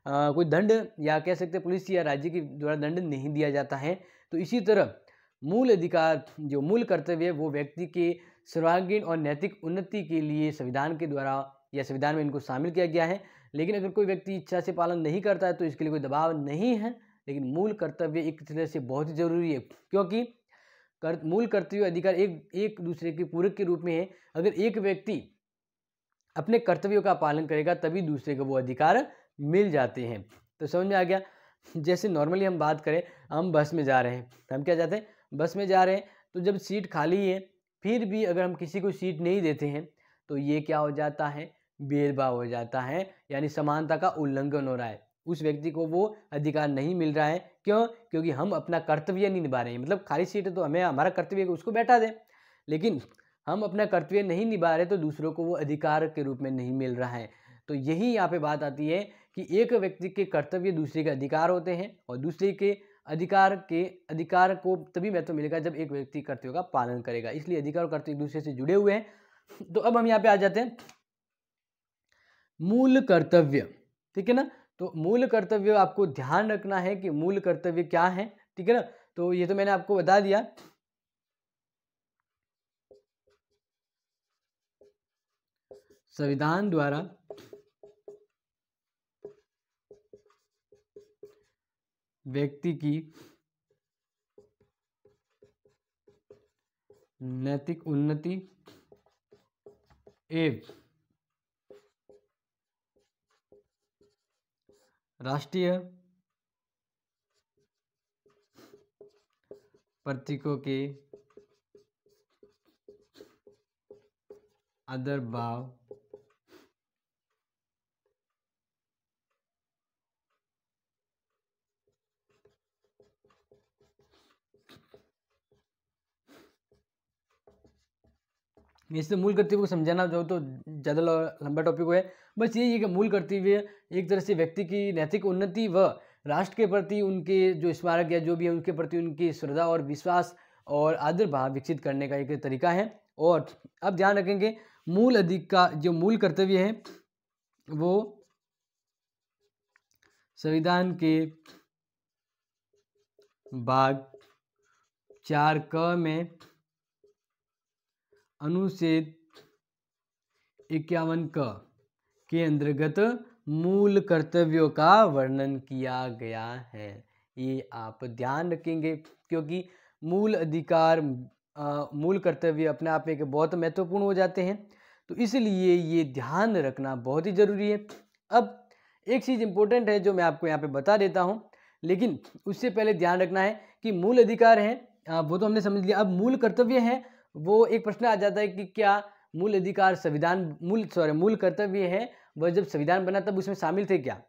कोई दंड या कह सकते हैं पुलिस या राज्य के द्वारा दंड नहीं दिया जाता है। तो इसी तरह मूल अधिकार, जो मूल कर्तव्य है, वो व्यक्ति के सर्वांगीण और नैतिक उन्नति के लिए संविधान के द्वारा या संविधान में इनको शामिल किया गया है। लेकिन अगर कोई व्यक्ति इच्छा से पालन नहीं करता है तो इसके लिए कोई दबाव नहीं है, लेकिन मूल कर्तव्य एक तरह से बहुत ही जरूरी है, क्योंकि मूल कर्तव्य अधिकार एक दूसरे के पूरक के रूप में है। अगर एक व्यक्ति अपने कर्तव्यों का पालन करेगा तभी दूसरे को वो अधिकार मिल जाते हैं। तो समझ में आ गया। जैसे नॉर्मली हम बात करें, हम बस में जा रहे हैं, हम क्या चाहते हैं, बस में जा रहे हैं, तो जब सीट खाली है फिर भी अगर हम किसी को सीट नहीं देते हैं तो ये क्या हो जाता है, भेदभाव हो जाता है, यानी समानता का उल्लंघन हो रहा है। उस व्यक्ति को वो अधिकार नहीं मिल रहा है। क्यों? क्योंकि हम अपना कर्तव्य नहीं निभा रहे हैं। मतलब खाली सीट है तो हमें हमारा कर्तव्य है कि उसको बैठा दें, लेकिन हम अपना कर्तव्य नहीं निभा रहे तो दूसरों को वो अधिकार के रूप में नहीं मिल रहा है। तो यही यहाँ पे बात आती है कि एक व्यक्ति के कर्तव्य दूसरे के अधिकार होते हैं, और दूसरे के अधिकार को तभी महत्व मिलेगा जब एक व्यक्ति कर्तव्यों का पालन करेगा। इसलिए अधिकार और कर्तव्य एक दूसरे से जुड़े हुए हैं। तो अब हम यहाँ पे आ जाते हैं मूल कर्तव्य, ठीक है ना। तो मूल कर्तव्य आपको ध्यान रखना है कि मूल कर्तव्य क्या है, ठीक है ना। तो ये तो मैंने आपको बता दिया। संविधान द्वारा व्यक्ति की नैतिक उन्नति एवं राष्ट्रीय प्रतीकों के आदर-भाव इससे मूल कर्तव्य को समझाना जो तो ज़्यादा लंबा टॉपिक है। बस यही है कि मूल कर्तव्य एक तरह से व्यक्ति की नैतिक उन्नति व राष्ट्र के प्रति उनके जो स्मारक या जो भी है उनके प्रति उनकी श्रद्धा और विश्वास और आदर भाव विकसित करने का एक तरीका है। और अब ध्यान रखेंगे मूल अधिकार जो मूल कर्तव्य है वो संविधान के भाग 4 में अनुच्छेद 51 के अंतर्गत मूल कर्तव्यों का वर्णन किया गया है। ये आप ध्यान रखेंगे, क्योंकि मूल अधिकार मूल कर्तव्य अपने आप में एक बहुत महत्वपूर्ण हो जाते हैं। तो इसलिए ये ध्यान रखना बहुत ही ज़रूरी है। अब एक चीज़ इम्पोर्टेंट है जो मैं आपको यहाँ पे बता देता हूँ, लेकिन उससे पहले ध्यान रखना है कि मूल अधिकार हैं वो तो हमने समझ लिया। अब मूल कर्तव्य है, वो एक प्रश्न आ जाता है कि क्या मूल अधिकार मूल कर्तव्य है वह जब संविधान बना तब उसमें शामिल थे क्या?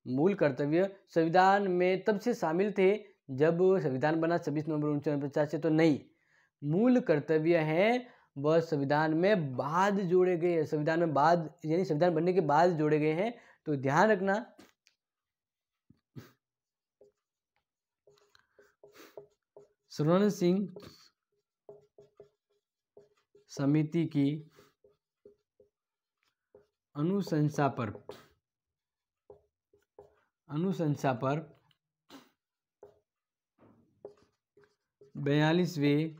मूल कर्तव्य संविधान में तब से शामिल थे जब संविधान बना 26 नवंबर 1949 से, तो नहीं। मूल कर्तव्य हैं वह संविधान में बाद जोड़े गए, संविधान में बाद यानी संविधान बनने के बाद जोड़े गए हैं। तो ध्यान रखना स्वर्ण सिंह समिति की अनुशंसा पर 42वें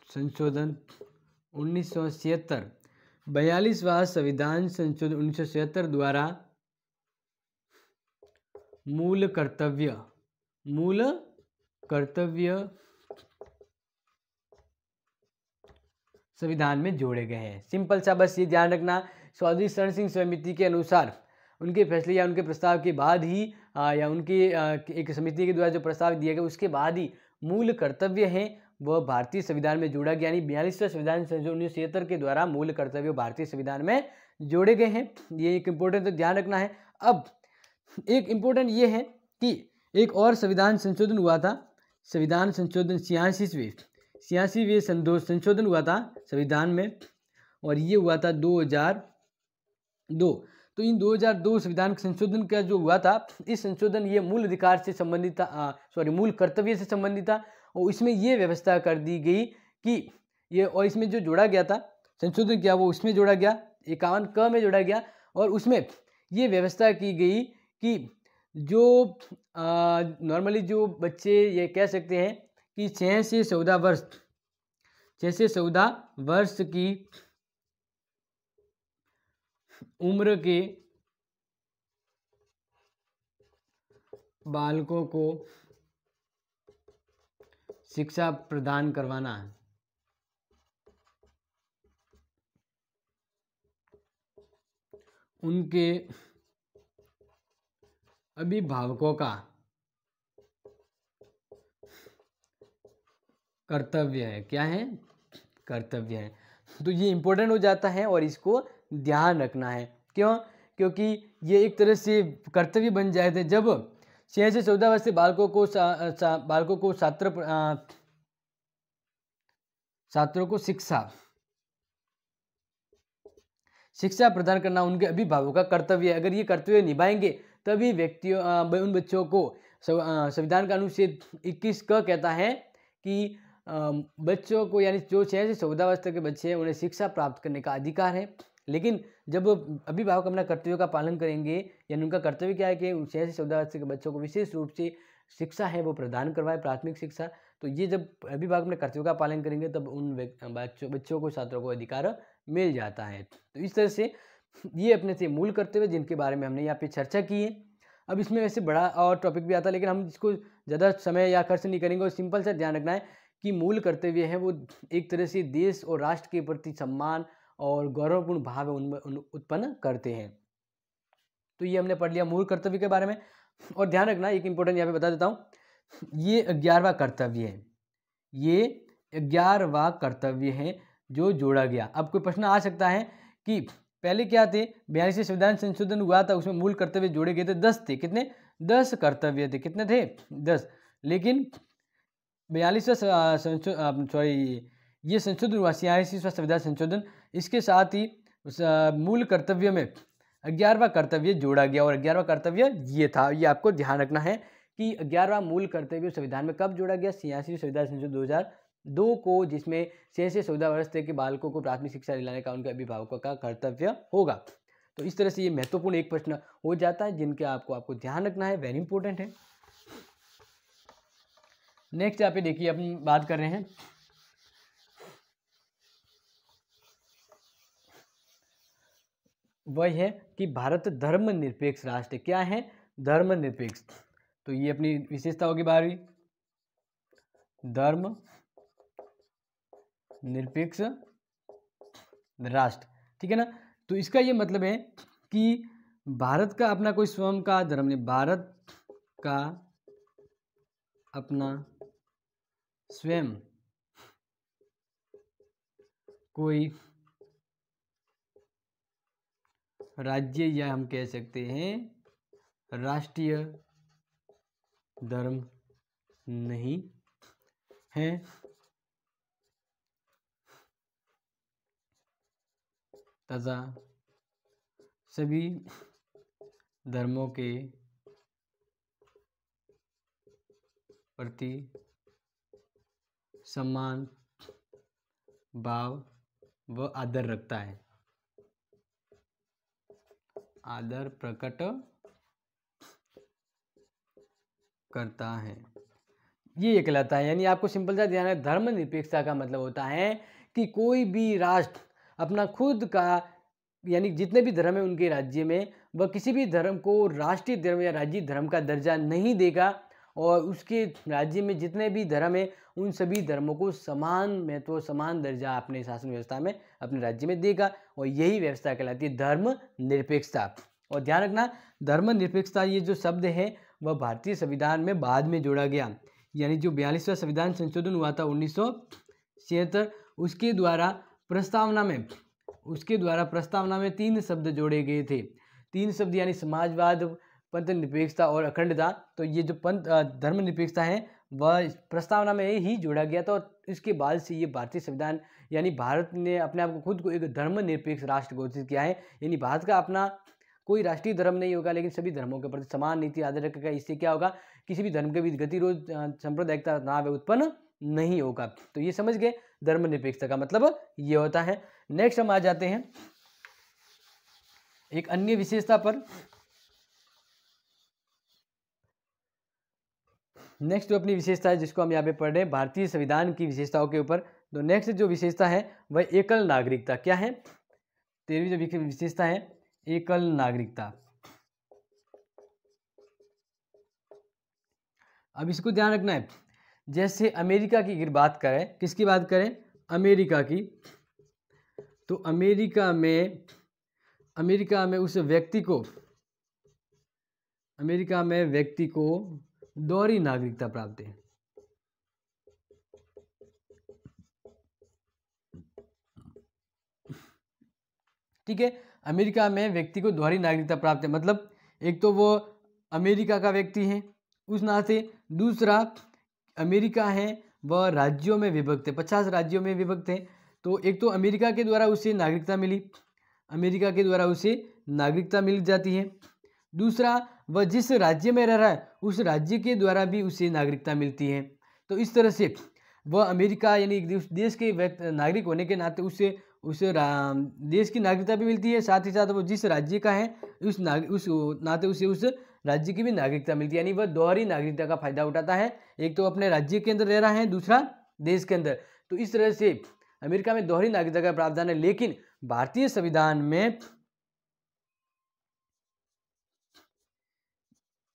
संशोधन 1976 42वां संविधान संशोधन 1976 द्वारा मूल कर्तव्य संविधान में जोड़े गए हैं। सिंपल सा बस ये ध्यान रखना, चौधरी शरण सिंह समिति के अनुसार उनके फैसले या उनके प्रस्ताव के बाद ही या उनके एक समिति के द्वारा जो प्रस्ताव दिया गया उसके बाद ही मूल कर्तव्य हैं वह भारतीय संविधान में जोड़ा गया, यानी 42वां संविधान संशोधन 1976 के द्वारा मूल कर्तव्य भारतीय संविधान में जोड़े गए हैं। ये एक इम्पोर्टेंट तो ध्यान रखना है। अब एक इम्पोर्टेंट ये है कि एक और संविधान संशोधन हुआ था, संविधान संशोधन 86वें संशोधन हुआ था संविधान में, और ये हुआ था 2002। तो इन 2002 संविधान संशोधन का जो हुआ था, इस संशोधन ये मूल अधिकार से संबंधित था, मूल कर्तव्य से संबंधित था, और इसमें ये व्यवस्था कर दी गई कि ये, और इसमें जो जोड़ा गया था संशोधन किया वो उसमें जोड़ा गया 51 में जोड़ा गया, और उसमें ये व्यवस्था की गई कि जो नॉर्मली जो बच्चे ये कह सकते हैं कि 6 से 14 वर्ष की उम्र के बालकों को शिक्षा प्रदान करवाना है। उनके अभिभावकों का कर्तव्य है। क्या है? कर्तव्य है। तो ये इम्पोर्टेंट हो जाता है और इसको ध्यान रखना है। क्यों? क्योंकि ये एक तरह से कर्तव्य बन जाए थे जब 6 से 14 वर्ष से बालकों को छात्रों को शिक्षा प्रदान करना उनके अभिभावकों का कर्तव्य है। अगर ये कर्तव्य निभाएंगे तभी उन बच्चों को संविधान का अनुच्छेद 21 क कहता है कि बच्चों को, यानी जो 6 से 14 वर्ष तक के बच्चे हैं, उन्हें शिक्षा प्राप्त करने का अधिकार है। लेकिन जब अभिभावक अपना कर्तव्य का पालन करेंगे, यानी उनका कर्तव्य क्या है कि 6 से 14 वर्ष के बच्चों को विशेष रूप से शिक्षा है वो प्रदान करवाए, प्राथमिक शिक्षा। तो ये जब अभिभावक अपने कर्तव्य का पालन करेंगे तब उन बच्चों को, छात्रों को अधिकार मिल जाता है। तो इस तरह से ये अपने से मूल कर्तव्य जिनके बारे में हमने यहाँ पे चर्चा की है। अब इसमें वैसे बड़ा और टॉपिक भी आता है, लेकिन हम इसको ज़्यादा समय या खर्च नहीं करेंगे, और सिंपल सा ध्यान रखना है कि मूल कर्तव्य है वो एक तरह से देश और राष्ट्र के प्रति सम्मान और गौरवपूर्ण भाव उत्पन्न करते हैं। तो ये हमने पढ़ लिया मूल कर्तव्य के बारे में। और ध्यान रखना, एक इंपॉर्टेंट यहाँ पे बता देता हूँ, ये 11वां कर्तव्य है, ये 11वां कर्तव्य है जो जोड़ा गया। अब कोई प्रश्न आ सकता है कि पहले क्या थे, 42वें संविधान संशोधन हुआ था, उसमें मूल कर्तव्य जोड़े गए थे 10 थे। कितने? 10 कर्तव्य थे। कितने थे? 10। लेकिन 42वां ये संशोधन हुआ, 86वां संविधान संशोधन, इसके साथ ही मूल कर्तव्य में 11वां कर्तव्य जोड़ा गया, और 11वां कर्तव्य ये था। ये आपको ध्यान रखना है कि 11वां मूल कर्तव्य संविधान में कब जोड़ा गया? 86वें संविधान संशोधन 2002 को, जिसमें 6 से 14 वर्ष तक के बालकों को प्राथमिक शिक्षा दिलाने का उनके अभिभावकों का कर्तव्य होगा। तो इस तरह से ये महत्वपूर्ण एक प्रश्न हो जाता है जिनके आपको ध्यान रखना है, वेरी इंपॉर्टेंट है। नेक्स्ट यहाँ पे देखिए, अपन बात कर रहे हैं वह है कि भारत धर्मनिरपेक्ष राष्ट्र। क्या है? धर्मनिरपेक्ष। तो ये अपनी विशेषता होगी 12वीं, धर्म निरपेक्ष राष्ट्र। ठीक है ना? तो इसका ये मतलब है कि भारत का अपना कोई स्वयं का धर्म नहीं, भारत का अपना स्वयं कोई राज्य, या हम कह सकते हैं राष्ट्रीय धर्म नहीं है, तथा सभी धर्मों के प्रति सम्मान, भाव व आदर रखता है, आदर प्रकट करता है। ये कहलाता है। यानी आपको सिंपल सा ध्यान है, धर्मनिरपेक्षता का मतलब होता है कि कोई भी राष्ट्र अपना खुद का, यानी जितने भी धर्म है उनके राज्य में, वह किसी भी धर्म को राष्ट्रीय धर्म या राज्य धर्म का दर्जा नहीं देगा, और उसके राज्य में जितने भी धर्म है उन सभी धर्मों को समान महत्व, समान दर्जा अपने शासन व्यवस्था में, अपने राज्य में देगा, और यही व्यवस्था कहलाती है धर्मनिरपेक्षता। और ध्यान रखना, धर्मनिरपेक्षता ये जो शब्द है वह भारतीय संविधान में बाद में जोड़ा गया। यानी जो 42वां संविधान संशोधन हुआ था 1976, उसके द्वारा प्रस्तावना में 3 शब्द जोड़े गए थे। 3 शब्द यानी समाजवाद, पंथ निरपेक्षता और अखंडता। तो ये जो धर्मनिरपेक्षता है वह प्रस्तावना में ही जोड़ा गया था और इसके बाद से ये भारतीय संविधान यानी भारत ने अपने आप को खुद को एक धर्मनिरपेक्ष राष्ट्र घोषित किया है। यानी भारत का अपना कोई राष्ट्रीय धर्म नहीं होगा, लेकिन सभी धर्मों के प्रति समान नीति आदर रखेगा। इससे क्या होगा, किसी भी धर्म के बीच गतिरोध, सांप्रदायिकता, तनाव उत्पन्न नहीं होगा। तो ये समझ गए धर्मनिरपेक्षता का मतलब ये होता है। नेक्स्ट हम आ जाते हैं एक अन्य विशेषता पर। नेक्स्ट जो अपनी विशेषता है जिसको हम यहाँ पे पढ़ रहे हैं भारतीय संविधान की विशेषताओं के ऊपर। तो नेक्स्ट जो विशेषता है वह एकल नागरिकता। क्या है? 13वीं जो विशेषता है एकल नागरिकता। अब इसको ध्यान रखना है, जैसे अमेरिका की अगर बात करें, किसकी बात करें? अमेरिका की। तो अमेरिका में उस व्यक्ति को दोहरी नागरिकता प्राप्त है। ठीक है, अमेरिका में व्यक्ति को दोहरी नागरिकता प्राप्त है, मतलब एक तो वो अमेरिका का व्यक्ति है उस नाते, दूसरा अमेरिका है वह राज्यों में विभक्त है, 50 राज्यों में विभक्त है। तो एक तो अमेरिका के द्वारा उसे नागरिकता मिल जाती है, दूसरा वह जिस राज्य में रह रहा है उस राज्य के द्वारा भी उसे नागरिकता मिलती है। तो इस तरह से वह अमेरिका यानी उस देश के नागरिक होने के नाते उसे देश की नागरिकता भी मिलती है, साथ ही साथ वो जिस राज्य का है उस नाते उसे उस राज्य की भी नागरिकता मिलती है। यानी वह दोहरी नागरिकता का फायदा उठाता है, एक तो अपने राज्य के अंदर रह रहा है, दूसरा देश के अंदर। तो इस तरह से अमेरिका में दोहरी नागरिकता का प्रावधान है, लेकिन भारतीय संविधान में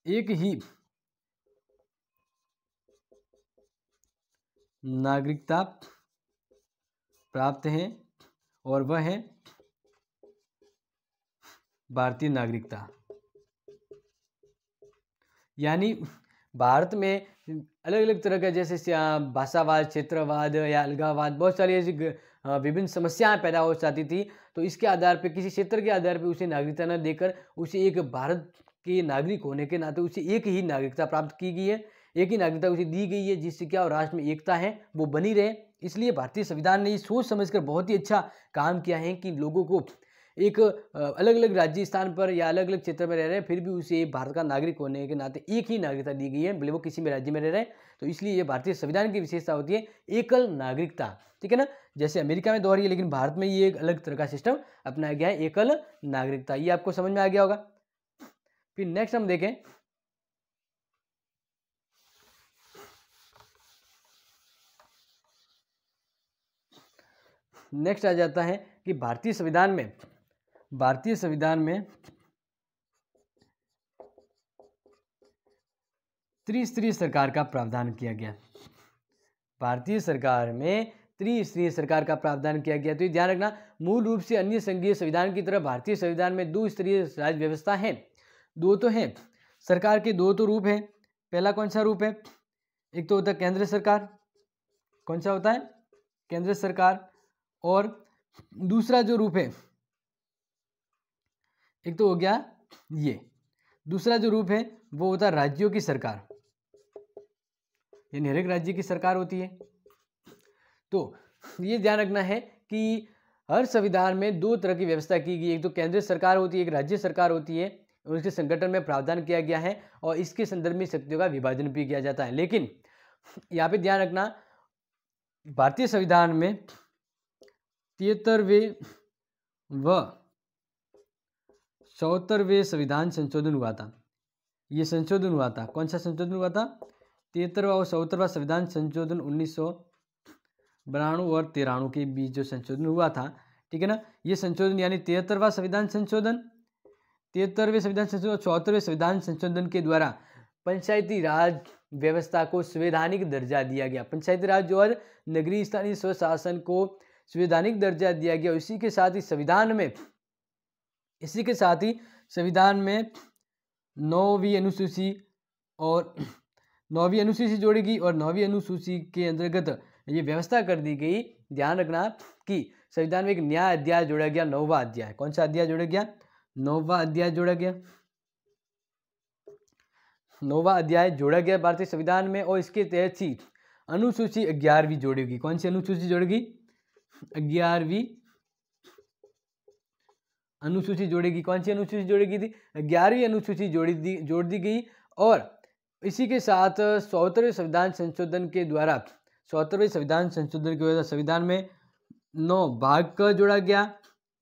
एक ही नागरिकता प्राप्त है और वह है भारतीय नागरिकता। यानी भारत में अलग अलग तरह का जैसे भाषावाद, क्षेत्रवाद या अलगाववाद, बहुत सारी ऐसी विभिन्न समस्याएं पैदा हो जाती थी। तो इसके आधार पे, किसी क्षेत्र के आधार पे उसे नागरिकता न देकर उसे एक भारत के नागरिक होने के नाते उसे एक ही नागरिकता प्राप्त की गई है, एक ही नागरिकता उसे दी गई है, जिससे क्या राष्ट्र में एकता है वो बनी रहे। इसलिए भारतीय संविधान ने ये सोच समझकर बहुत ही अच्छा काम किया है कि लोगों को एक अलग अलग राज्य स्थान पर या अलग अलग क्षेत्र में रह रहे हैं, फिर भी उसे भारत का नागरिक होने के नाते एक ही नागरिकता दी गई है, भले वो किसी भी राज्य में रह रहे हैं। तो इसलिए ये भारतीय संविधान की विशेषता होती है एकल नागरिकता। ठीक है ना, जैसे अमेरिका में दोहरी है, लेकिन भारत में ये एक अलग तरह का सिस्टम अपनाया गया है, एकल नागरिकता। ये आपको समझ में आ गया होगा। फिर नेक्स्ट हम देखें, नेक्स्ट आ जाता है कि भारतीय संविधान में त्रिस्तरीय सरकार का प्रावधान किया गया। भारतीय सरकार में त्रिस्तरीय सरकार का प्रावधान किया गया। तो ये ध्यान रखना, मूल रूप से अन्य संघीय संविधान की तरह भारतीय संविधान में 2 स्तरीय राज्य व्यवस्था है। 2 तो है, सरकार के 2 तो रूप है। पहला कौन सा रूप है? एक तो होता है केंद्र सरकार। कौन सा होता है? केंद्र सरकार। और दूसरा जो रूप है, एक तो हो गया ये, दूसरा जो रूप है वो होता है राज्यों की सरकार, यानी हर एक राज्य की सरकार होती है। तो ये ध्यान रखना है कि हर संविधान में 2 तरह की व्यवस्था की गई, एक तो केंद्रीय सरकार होती है, एक राज्य सरकार होती है। उसके संगठन में प्रावधान किया गया है और इसके संदर्भ में शक्तियों का विभाजन भी किया जाता है। लेकिन यहाँ पे ध्यान रखना, भारतीय संविधान में 73वें व 74वें संविधान संशोधन हुआ था। ये संशोधन हुआ था, कौन सा संशोधन हुआ था? 73वां और 74वां संविधान संशोधन 1992 और 93 के बीच जो संशोधन हुआ था। ठीक है ना, ये संशोधन यानी 73वां संविधान संशोधन, 73वें संविधान संशोधन और 74वें संविधान संशोधन के द्वारा पंचायती राज व्यवस्था को संवैधानिक दर्जा दिया गया। पंचायती राज और नगरीय स्थानीय स्वशासन को संवैधानिक दर्जा दिया गया। इसी के साथ ही संविधान में 9वीं अनुसूची और 9वीं अनुसूची जोड़ी गई और 9वीं अनुसूची के अंतर्गत ये व्यवस्था कर दी गई, ध्यान रखना, कि संविधान में एक नया अध्याय जोड़ा गया, 9वां अध्याय। कौन सा अध्याय जोड़ा गया? 9वां अध्याय जोड़ा गया। 9वां अध्याय जोड़ा गया भारतीय संविधान में और इसके तहत ही अनुसूची 11वीं जोड़ेगी। कौन सी अनुसूची जोड़ेगी? 11वीं अनुसूची जोड़ेगी। कौन सी अनुसूची जोड़ेगी थी? 11वीं अनुसूची जोड़ दी गई और इसी के साथ 74वें संविधान संशोधन के द्वारा 74वें संविधान संशोधन के द्वारा संविधान में 9 भाग का जोड़ा गया,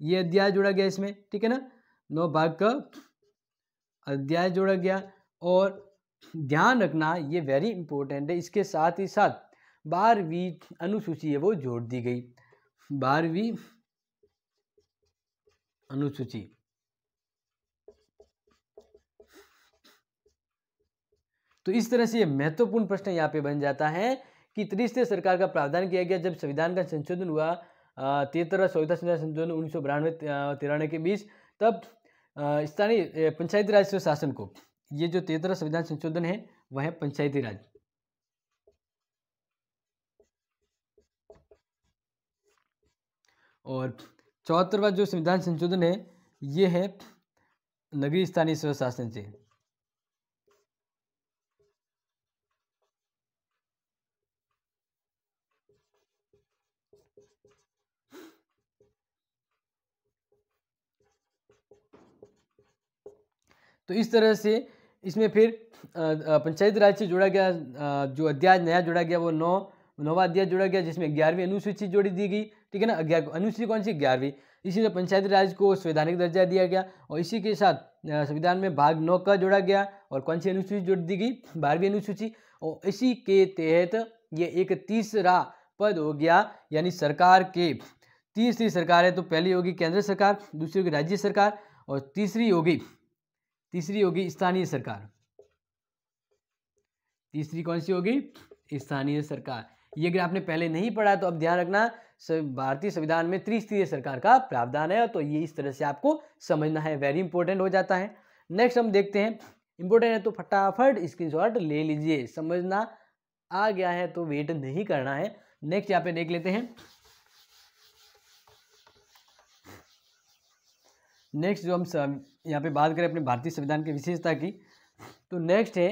ये अध्याय जोड़ा गया इसमें, ठीक है ना, 9 भाग का अध्याय जोड़ा गया। और ध्यान रखना, ये वेरी इंपॉर्टेंट है, इसके साथ ही साथ 12वीं अनुसूची है वो जोड़ दी गई, 12वीं अनुसूची। तो इस तरह से ये महत्वपूर्ण प्रश्न यहाँ पे बन जाता है कि त्रिस्तरीय सरकार का प्रावधान किया गया जब संविधान का संशोधन हुआ 73वां संशोधन 1992-93 के बीच, तब स्थानीय पंचायती राज शासन को, ये जो 73वां संविधान संशोधन है वह है पंचायती राज, और 74वां जो संविधान संशोधन है ये है नगरीय स्थानीय स्वशासन से। तो इस तरह से इसमें फिर पंचायती राज से जोड़ा गया जो अध्याय नया जोड़ा गया वो 9वां अध्याय जोड़ा गया, जिसमें 11वीं अनुसूची जोड़ी दी गई, ठीक है ना। अनुसूची कौन सी? 11वीं। इसी तरह पंचायती राज को संवैधानिक दर्जा दिया गया और इसी के साथ संविधान में भाग 9 का जोड़ा गया और कौन सी अनुसूची जोड़ दी गई? 12वीं अनुसूची। और इसी के तहत ये एक तीसरा पद हो गया, यानी सरकार के तीसरी सरकार है, तो पहली होगी केंद्र सरकार, दूसरी होगी राज्य सरकार और तीसरी होगी स्थानीय सरकार। तीसरी कौन सी होगी? स्थानीय सरकार। ये अगर आपने पहले नहीं पढ़ा तो अब ध्यान रखना, भारतीय संविधान में त्रिस्तरीय सरकार का प्रावधान है, तो ये इस तरह से आपको समझना है, वेरी इंपॉर्टेंट हो जाता है। नेक्स्ट हम देखते हैं, इंपॉर्टेंट है तो फटाफट स्क्रीनशॉट ले लीजिए, समझना आ गया है तो वेट नहीं करना है। नेक्स्ट यहाँ पे देख लेते हैं, नेक्स्ट जो हम यहाँ पे बात करें अपने भारतीय संविधान की विशेषता की, तो नेक्स्ट है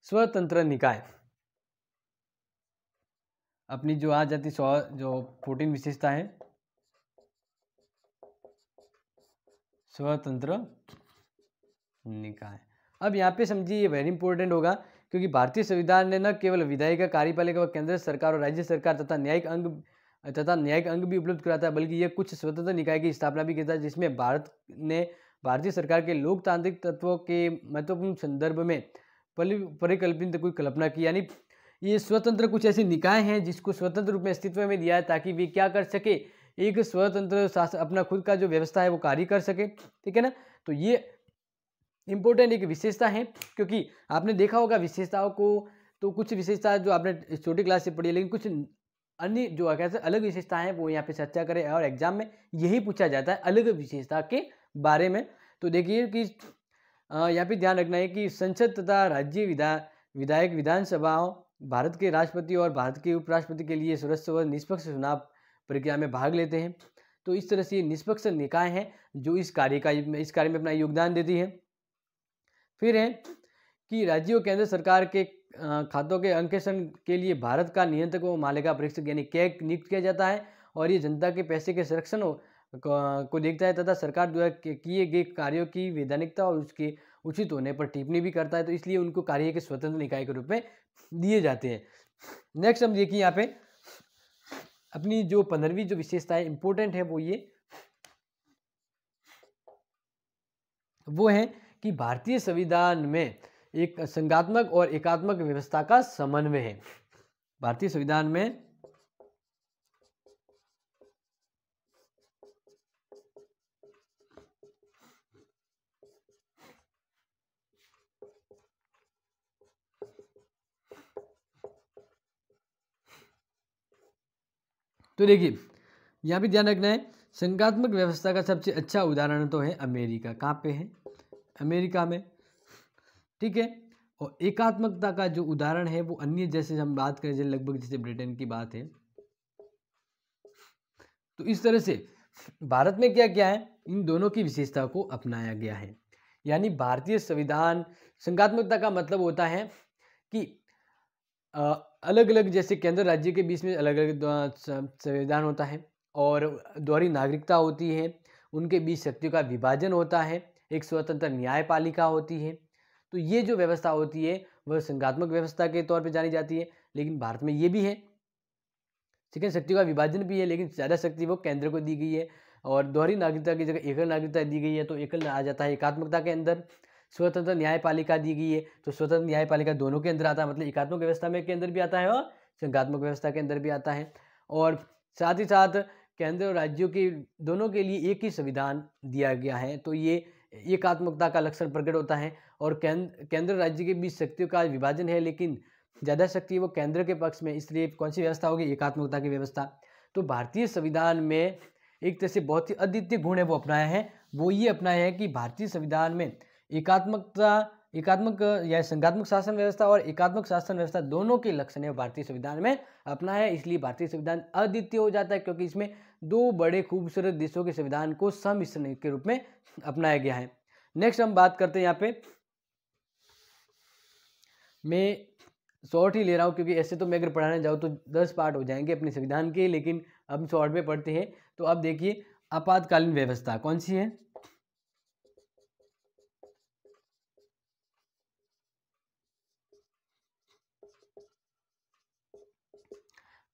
स्वतंत्र निकाय। अपनी जो आ जाती जो 14 विशेषता है, स्वतंत्र निकाय। अब यहाँ पे समझिए ये वेरी इंपॉर्टेंट होगा, क्योंकि भारतीय संविधान ने न केवल विधायिका, कार्यपालिका व केंद्र सरकार और राज्य सरकार तथा न्यायिक अंग भी उपलब्ध कराता है, बल्कि ये कुछ स्वतंत्र निकाय की स्थापना भी करता है, जिसमें भारत ने भारतीय सरकार के लोकतांत्रिक तत्वों के महत्वपूर्ण संदर्भ में परिकल्पित कोई कल्पना की। यानी ये स्वतंत्र कुछ ऐसे निकाय हैं जिसको स्वतंत्र रूप में अस्तित्व में दिया है, ताकि वे क्या कर सके, एक स्वतंत्र शासन, अपना खुद का जो व्यवस्था है वो कार्य कर सके, ठीक है ना। तो ये इंपॉर्टेंट एक विशेषता है, क्योंकि आपने देखा होगा विशेषताओं को, तो कुछ विशेषता जो आपने छोटी क्लास से पढ़ी है, लेकिन कुछ अन्य जो कहते हैं अलग विशेषताएं वो यहाँ पे चर्चा करें, और एग्जाम में यही पूछा जाता है अलग विशेषता के बारे में। तो देखिए कि यहाँ पे ध्यान रखना है कि संसद तथा राज्य विधायक विधानसभाओं, भारत के राष्ट्रपति और भारत के उपराष्ट्रपति के लिए स्वतंत्र व निष्पक्ष चुनाव प्रक्रिया में भाग लेते हैं। तो इस तरह से निष्पक्ष निकाय हैं जो इस कार्य में अपना योगदान देती है। फिर है कि राज्यों केंद्र सरकार के खातों के अंकेक्षण के लिए भारत का नियंत्रक व मालिका परीक्षक यानी कैग नियुक्त किया जाता है, और ये जनता के पैसे के संरक्षण को देखता है तथा सरकार द्वारा किए गए कार्यों की वैधानिकता और उसके उचित होने पर टिप्पणी भी करता है। तो इसलिए उनको कार्य के स्वतंत्र निकाय के रूप में दिए जाते हैं। नेक्स्ट हम देखिए यहाँ पे अपनी जो 15वीं जो विशेषता है इंपॉर्टेंट है, वो है कि भारतीय संविधान में एक संघात्मक और एकात्मक व्यवस्था का समन्वय है। भारतीय संविधान में तो देखिए यहाँ पे ध्यान रखना है, संघात्मक व्यवस्था का सबसे अच्छा उदाहरण तो है अमेरिका। कहाँ पे है? अमेरिका में, ठीक है। और एकात्मकता का जो उदाहरण है वो अन्य, जैसे हम बात करें जैसे लगभग जैसे ब्रिटेन की बात है, तो इस तरह से भारत में क्या क्या है, इन दोनों की विशेषता को अपनाया गया है। यानी भारतीय संविधान संघात्मकता का मतलब होता है कि अलग अलग जैसे केंद्र राज्य के बीच में अलग अलग संविधान होता है और दोहरी नागरिकता होती है, उनके बीच शक्तियों का विभाजन होता है, एक स्वतंत्र न्यायपालिका होती है। तो ये जो व्यवस्था होती है वह संघात्मक व्यवस्था के तौर पे जानी जाती है। लेकिन भारत में ये भी है, ठीक है, शक्तियों का विभाजन भी है, लेकिन ज़्यादा शक्ति वो केंद्र को दी गई है और दोहरी नागरिकता की जगह एकल नागरिकता दी गई है, तो एकल आ जाता है एकात्मकता के अंदर। स्वतंत्र न्यायपालिका दी गई है, तो स्वतंत्र न्यायपालिका दोनों के अंदर आता है, मतलब एकात्मक व्यवस्था में के अंदर भी आता है और संघात्मक व्यवस्था के अंदर भी आता है। और साथ ही साथ केंद्र और राज्यों के दोनों के लिए एक ही संविधान दिया गया है, तो ये एकात्मकता का लक्षण प्रकट होता है। और केंद्र राज्य के बीच शक्तियों का विभाजन है, लेकिन ज़्यादा शक्ति वो केंद्र के पक्ष में, इसलिए कौन सी व्यवस्था होगी, एकात्मकता की व्यवस्था। तो भारतीय संविधान में एक तरह से बहुत ही अद्वितीय गुण है वो अपनाया है, वो ये अपनाया है कि भारतीय संविधान में एकात्मक या संघात्मक शासन व्यवस्था और एकात्मक शासन व्यवस्था दोनों के लक्षण है भारतीय संविधान में अपना है। इसलिए भारतीय संविधान अद्वितीय हो जाता है, क्योंकि इसमें दो बड़े खूबसूरत देशों के संविधान को सम्मिश्रण के रूप में अपनाया गया है। नेक्स्ट हम बात करते हैं, यहाँ पे मैं शॉर्ट ही ले रहा हूँ, क्योंकि ऐसे तो मैं अगर पढ़ाने जाऊँ तो 10 पार्ट हो जाएंगे अपने संविधान के, लेकिन अब शॉर्ट में पढ़ते हैं। तो अब देखिए आपातकालीन व्यवस्था कौन सी है।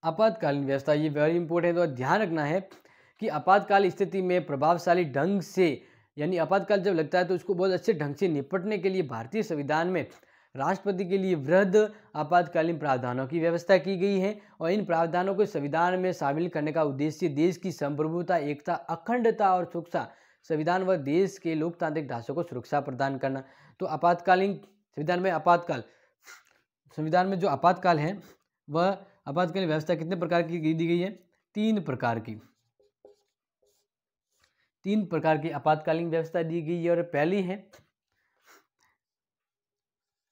आपातकालीन व्यवस्था ये वेरी इंपॉर्टेंट है, तो ध्यान रखना है कि आपातकाल स्थिति में प्रभावशाली ढंग से, यानी आपातकाल जब लगता है तो उसको बहुत अच्छे ढंग से निपटने के लिए भारतीय संविधान में राष्ट्रपति के लिए वृहद आपातकालीन प्रावधानों की व्यवस्था की गई है। और इन प्रावधानों को संविधान में शामिल करने का उद्देश्य देश की संप्रभुता, एकता, अखंडता और सुरक्षा, संविधान व देश के लोकतांत्रिक ढांचों को सुरक्षा प्रदान करना। तो आपातकालीन संविधान में संविधान में जो आपातकाल है वह आपातकालीन व्यवस्था कितने प्रकार की दी गई है, 3 प्रकार की। 3 प्रकार की आपातकालीन व्यवस्था दी गई है। और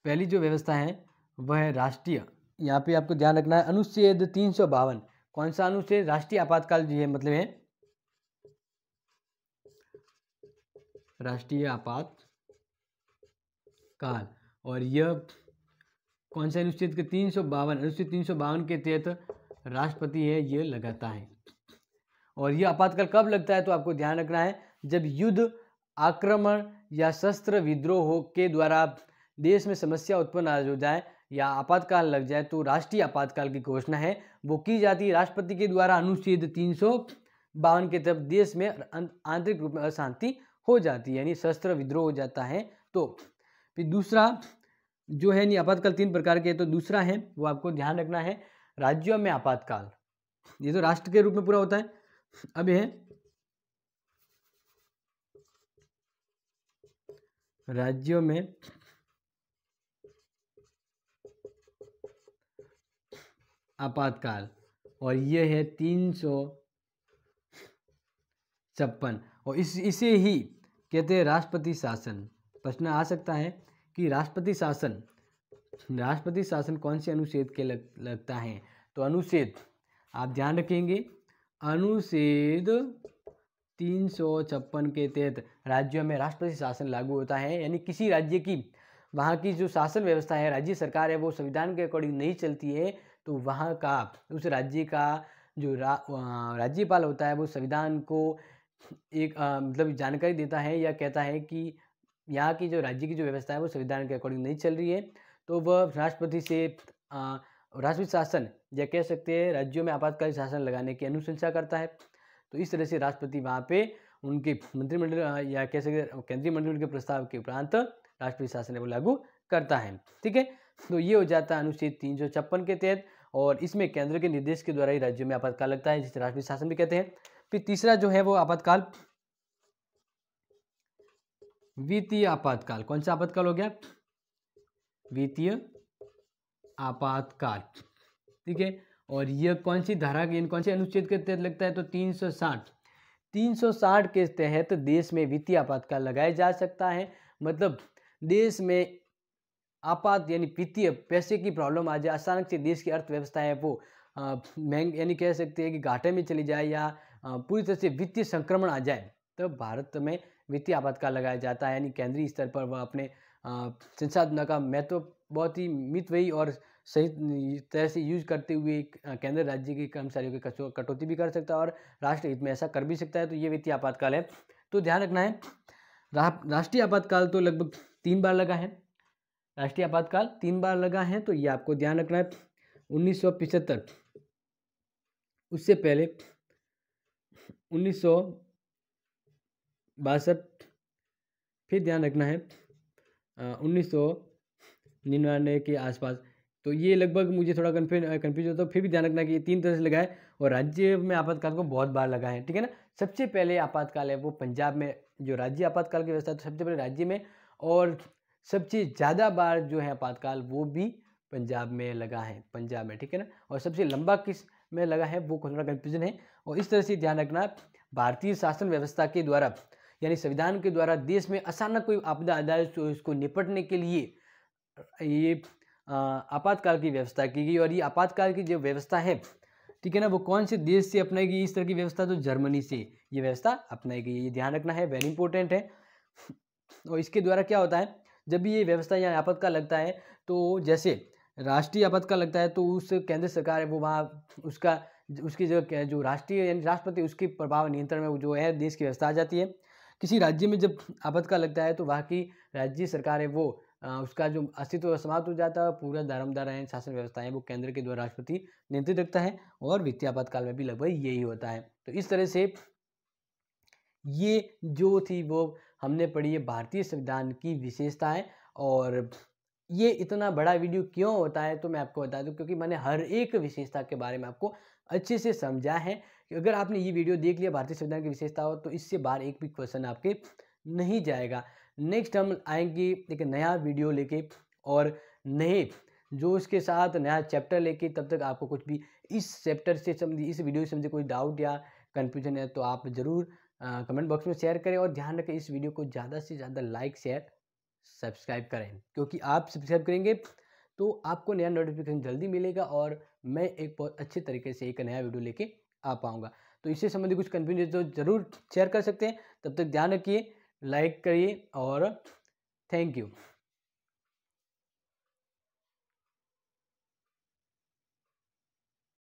पहली जो व्यवस्था है वह है राष्ट्रीय, यहाँ पे आपको ध्यान रखना है अनुच्छेद 352। कौन सा अनुच्छेद, राष्ट्रीय आपातकाल जो है मतलब है राष्ट्रीय आपातकाल। और यह कौन सा अनुच्छेद के 352, अनुच्छेद 352 के तहत राष्ट्रपति है ये लगाता है। और यह आपातकाल कब लगता है, तो आपको ध्यान रखना है जब युद्ध, आक्रमण या शस्त्र विद्रोह के द्वारा देश में समस्या उत्पन्न हो जाए या आपातकाल लग जाए, तो राष्ट्रीय आपातकाल की घोषणा है वो की जाती है राष्ट्रपति के द्वारा अनुच्छेद 352 के तहत। देश में आंतरिक रूप में अशांति हो जाती है, यानी शस्त्र विद्रोह हो जाता है। तो फिर दूसरा जो है, आपातकाल 3 प्रकार के, तो दूसरा है वो आपको ध्यान रखना है राज्यों में आपातकाल। ये तो राष्ट्र के रूप में पूरा होता है। अब है राज्यों में आपातकाल, और ये है 356। और इसे ही कहते हैं राष्ट्रपति शासन। प्रश्न आ सकता है कि राष्ट्रपति शासन कौन से अनुच्छेद के लगता है, तो अनुच्छेद आप ध्यान रखेंगे, अनुच्छेद 356 के तहत राज्यों में राष्ट्रपति शासन लागू होता है। यानी किसी राज्य की, वहाँ की जो शासन व्यवस्था है, राज्य सरकार है, वो संविधान के अकॉर्डिंग नहीं चलती है, तो वहाँ का उस राज्य का जो राज्यपाल होता है वो संविधान को एक मतलब जानकारी देता है या कहता है कि यहाँ की जो राज्य की जो व्यवस्था है वो संविधान के अकॉर्डिंग नहीं चल रही है, तो वह राष्ट्रपति से राष्ट्रपति शासन या कह सकते हैं राज्यों में आपातकालीन शासन लगाने की अनुशंसा करता है। तो इस तरह से राष्ट्रपति वहाँ पे उनके मंत्रिमंडल या कह सकते केंद्रीय मंत्रिमंडल के प्रस्ताव के उपरांत राष्ट्रपति शासन है वो लागू करता है। ठीक है, तो ये हो जाता है अनुच्छेद 356 के तहत, और इसमें केंद्र के निर्देश के द्वारा ही राज्यों में आपातकाल लगता है, जिसे राष्ट्रपति शासन भी कहते हैं। फिर तीसरा जो है वो आपातकाल वित्तीय आपातकाल। कौन सा आपातकाल हो गया, वित्तीय आपातकाल। ठीक है, और यह कौन सी धारा के, कौन से अनुच्छेद के तहत लगता है, तो 360 के तहत देश में वित्तीय आपातकाल लगाया जा सकता है। मतलब देश में आपात यानी वित्तीय पैसे की प्रॉब्लम आ जाए, अचानक से देश की अर्थव्यवस्था है वो महंग यानी कह सकते हैं कि घाटे में चली जाए या पूरी तरह से वित्तीय संक्रमण आ जाए, तो भारत में वित्तीय आपातकाल लगाया जाता है। यानी केंद्रीय स्तर पर वह अपने संसाधनों का महत्व बहुत ही मितव्ययी और सही तरह से यूज करते हुए केंद्र राज्य के कर्मचारियों की कटौती भी कर सकता है और राष्ट्र हित में ऐसा कर भी सकता है। तो ये वित्तीय आपातकाल है। तो ध्यान रखना है, राष्ट्रीय आपातकाल तो लगभग 3 बार लगा है। राष्ट्रीय आपातकाल 3 बार लगा है, तो ये आपको ध्यान रखना है। 1975, उससे पहले 1962, फिर ध्यान रखना है 1999 के आसपास। तो ये लगभग मुझे थोड़ा कन्फ्यूज होता है। फिर भी ध्यान रखना कि ये 3 तरह से लगा है और राज्य में आपातकाल को बहुत बार लगा है, ठीक है ना। सबसे पहले आपातकाल है वो पंजाब में, जो राज्य आपातकाल की व्यवस्था है तो सबसे पहले राज्य में, और सबसे ज़्यादा बार जो है आपातकाल वो भी पंजाब में लगा है, पंजाब में, ठीक है ना। और सबसे लंबा किस में लगा है वो थोड़ा कन्फ्यूजन है। और इस तरह से ध्यान रखना, भारतीय शासन व्यवस्था के द्वारा यानी संविधान के द्वारा देश में अचानक कोई आपदा आ जाए तो इसको निपटने के लिए ये आपातकाल की व्यवस्था की गई। और ये आपातकाल की जो व्यवस्था है, ठीक है ना, वो कौन से देश से अपनाई गई इस तरह की व्यवस्था? तो जर्मनी से ये व्यवस्था अपनाई गई है। ये ध्यान रखना है, वेरी इंपॉर्टेंट है। और इसके द्वारा क्या होता है, जब भी ये व्यवस्था या आपातकाल लगता है तो जैसे राष्ट्रीय आपातकाल लगता है तो उस केंद्र सरकार है वो वहाँ उसकी जो राष्ट्रीय यानी राष्ट्रपति उसके प्रभाव नियंत्रण में जो है देश की व्यवस्था आ जाती है। किसी राज्य में जब आपातकाल लगता है तो वहाँ की राज्य सरकार है वो उसका जो अस्तित्व समाप्त हो जाता है। पूरा दारोमदार है शासन व्यवस्था है वो केंद्र के द्वारा राष्ट्रपति नियंत्रित रखता है। और वित्तीय आपातकाल में भी लगभग यही होता है। तो इस तरह से ये जो थी वो हमने पढ़ी है भारतीय संविधान की विशेषताएं। और ये इतना बड़ा वीडियो क्यों होता है तो मैं आपको बता दूं, क्योंकि मैंने हर एक विशेषता के बारे में आपको अच्छे से समझा है। कि अगर आपने ये वीडियो देख लिया भारतीय संविधान की विशेषता हो तो इससे बाहर एक भी क्वेश्चन आपके नहीं जाएगा। नेक्स्ट हम आएंगे एक नया वीडियो लेके और नए जो उसके साथ नया चैप्टर लेके। तब तक आपको कुछ भी इस चैप्टर से समझे, इस वीडियो से समझे कोई डाउट या कन्फ्यूजन है तो आप ज़रूर कमेंट बॉक्स में शेयर करें। और ध्यान रखें इस वीडियो को ज़्यादा से ज़्यादा लाइक शेयर सब्सक्राइब करें, क्योंकि आप सब्सक्राइब करेंगे तो आपको नया नोटिफिकेशन जल्दी मिलेगा और मैं एक बहुत अच्छे तरीके से एक नया वीडियो लेके आ पाऊँगा। तो इससे संबंधित कुछ कन्फ्यूजन तो ज़रूर शेयर कर सकते हैं। तब तक ध्यान रखिए, लाइक करिए और थैंक यू।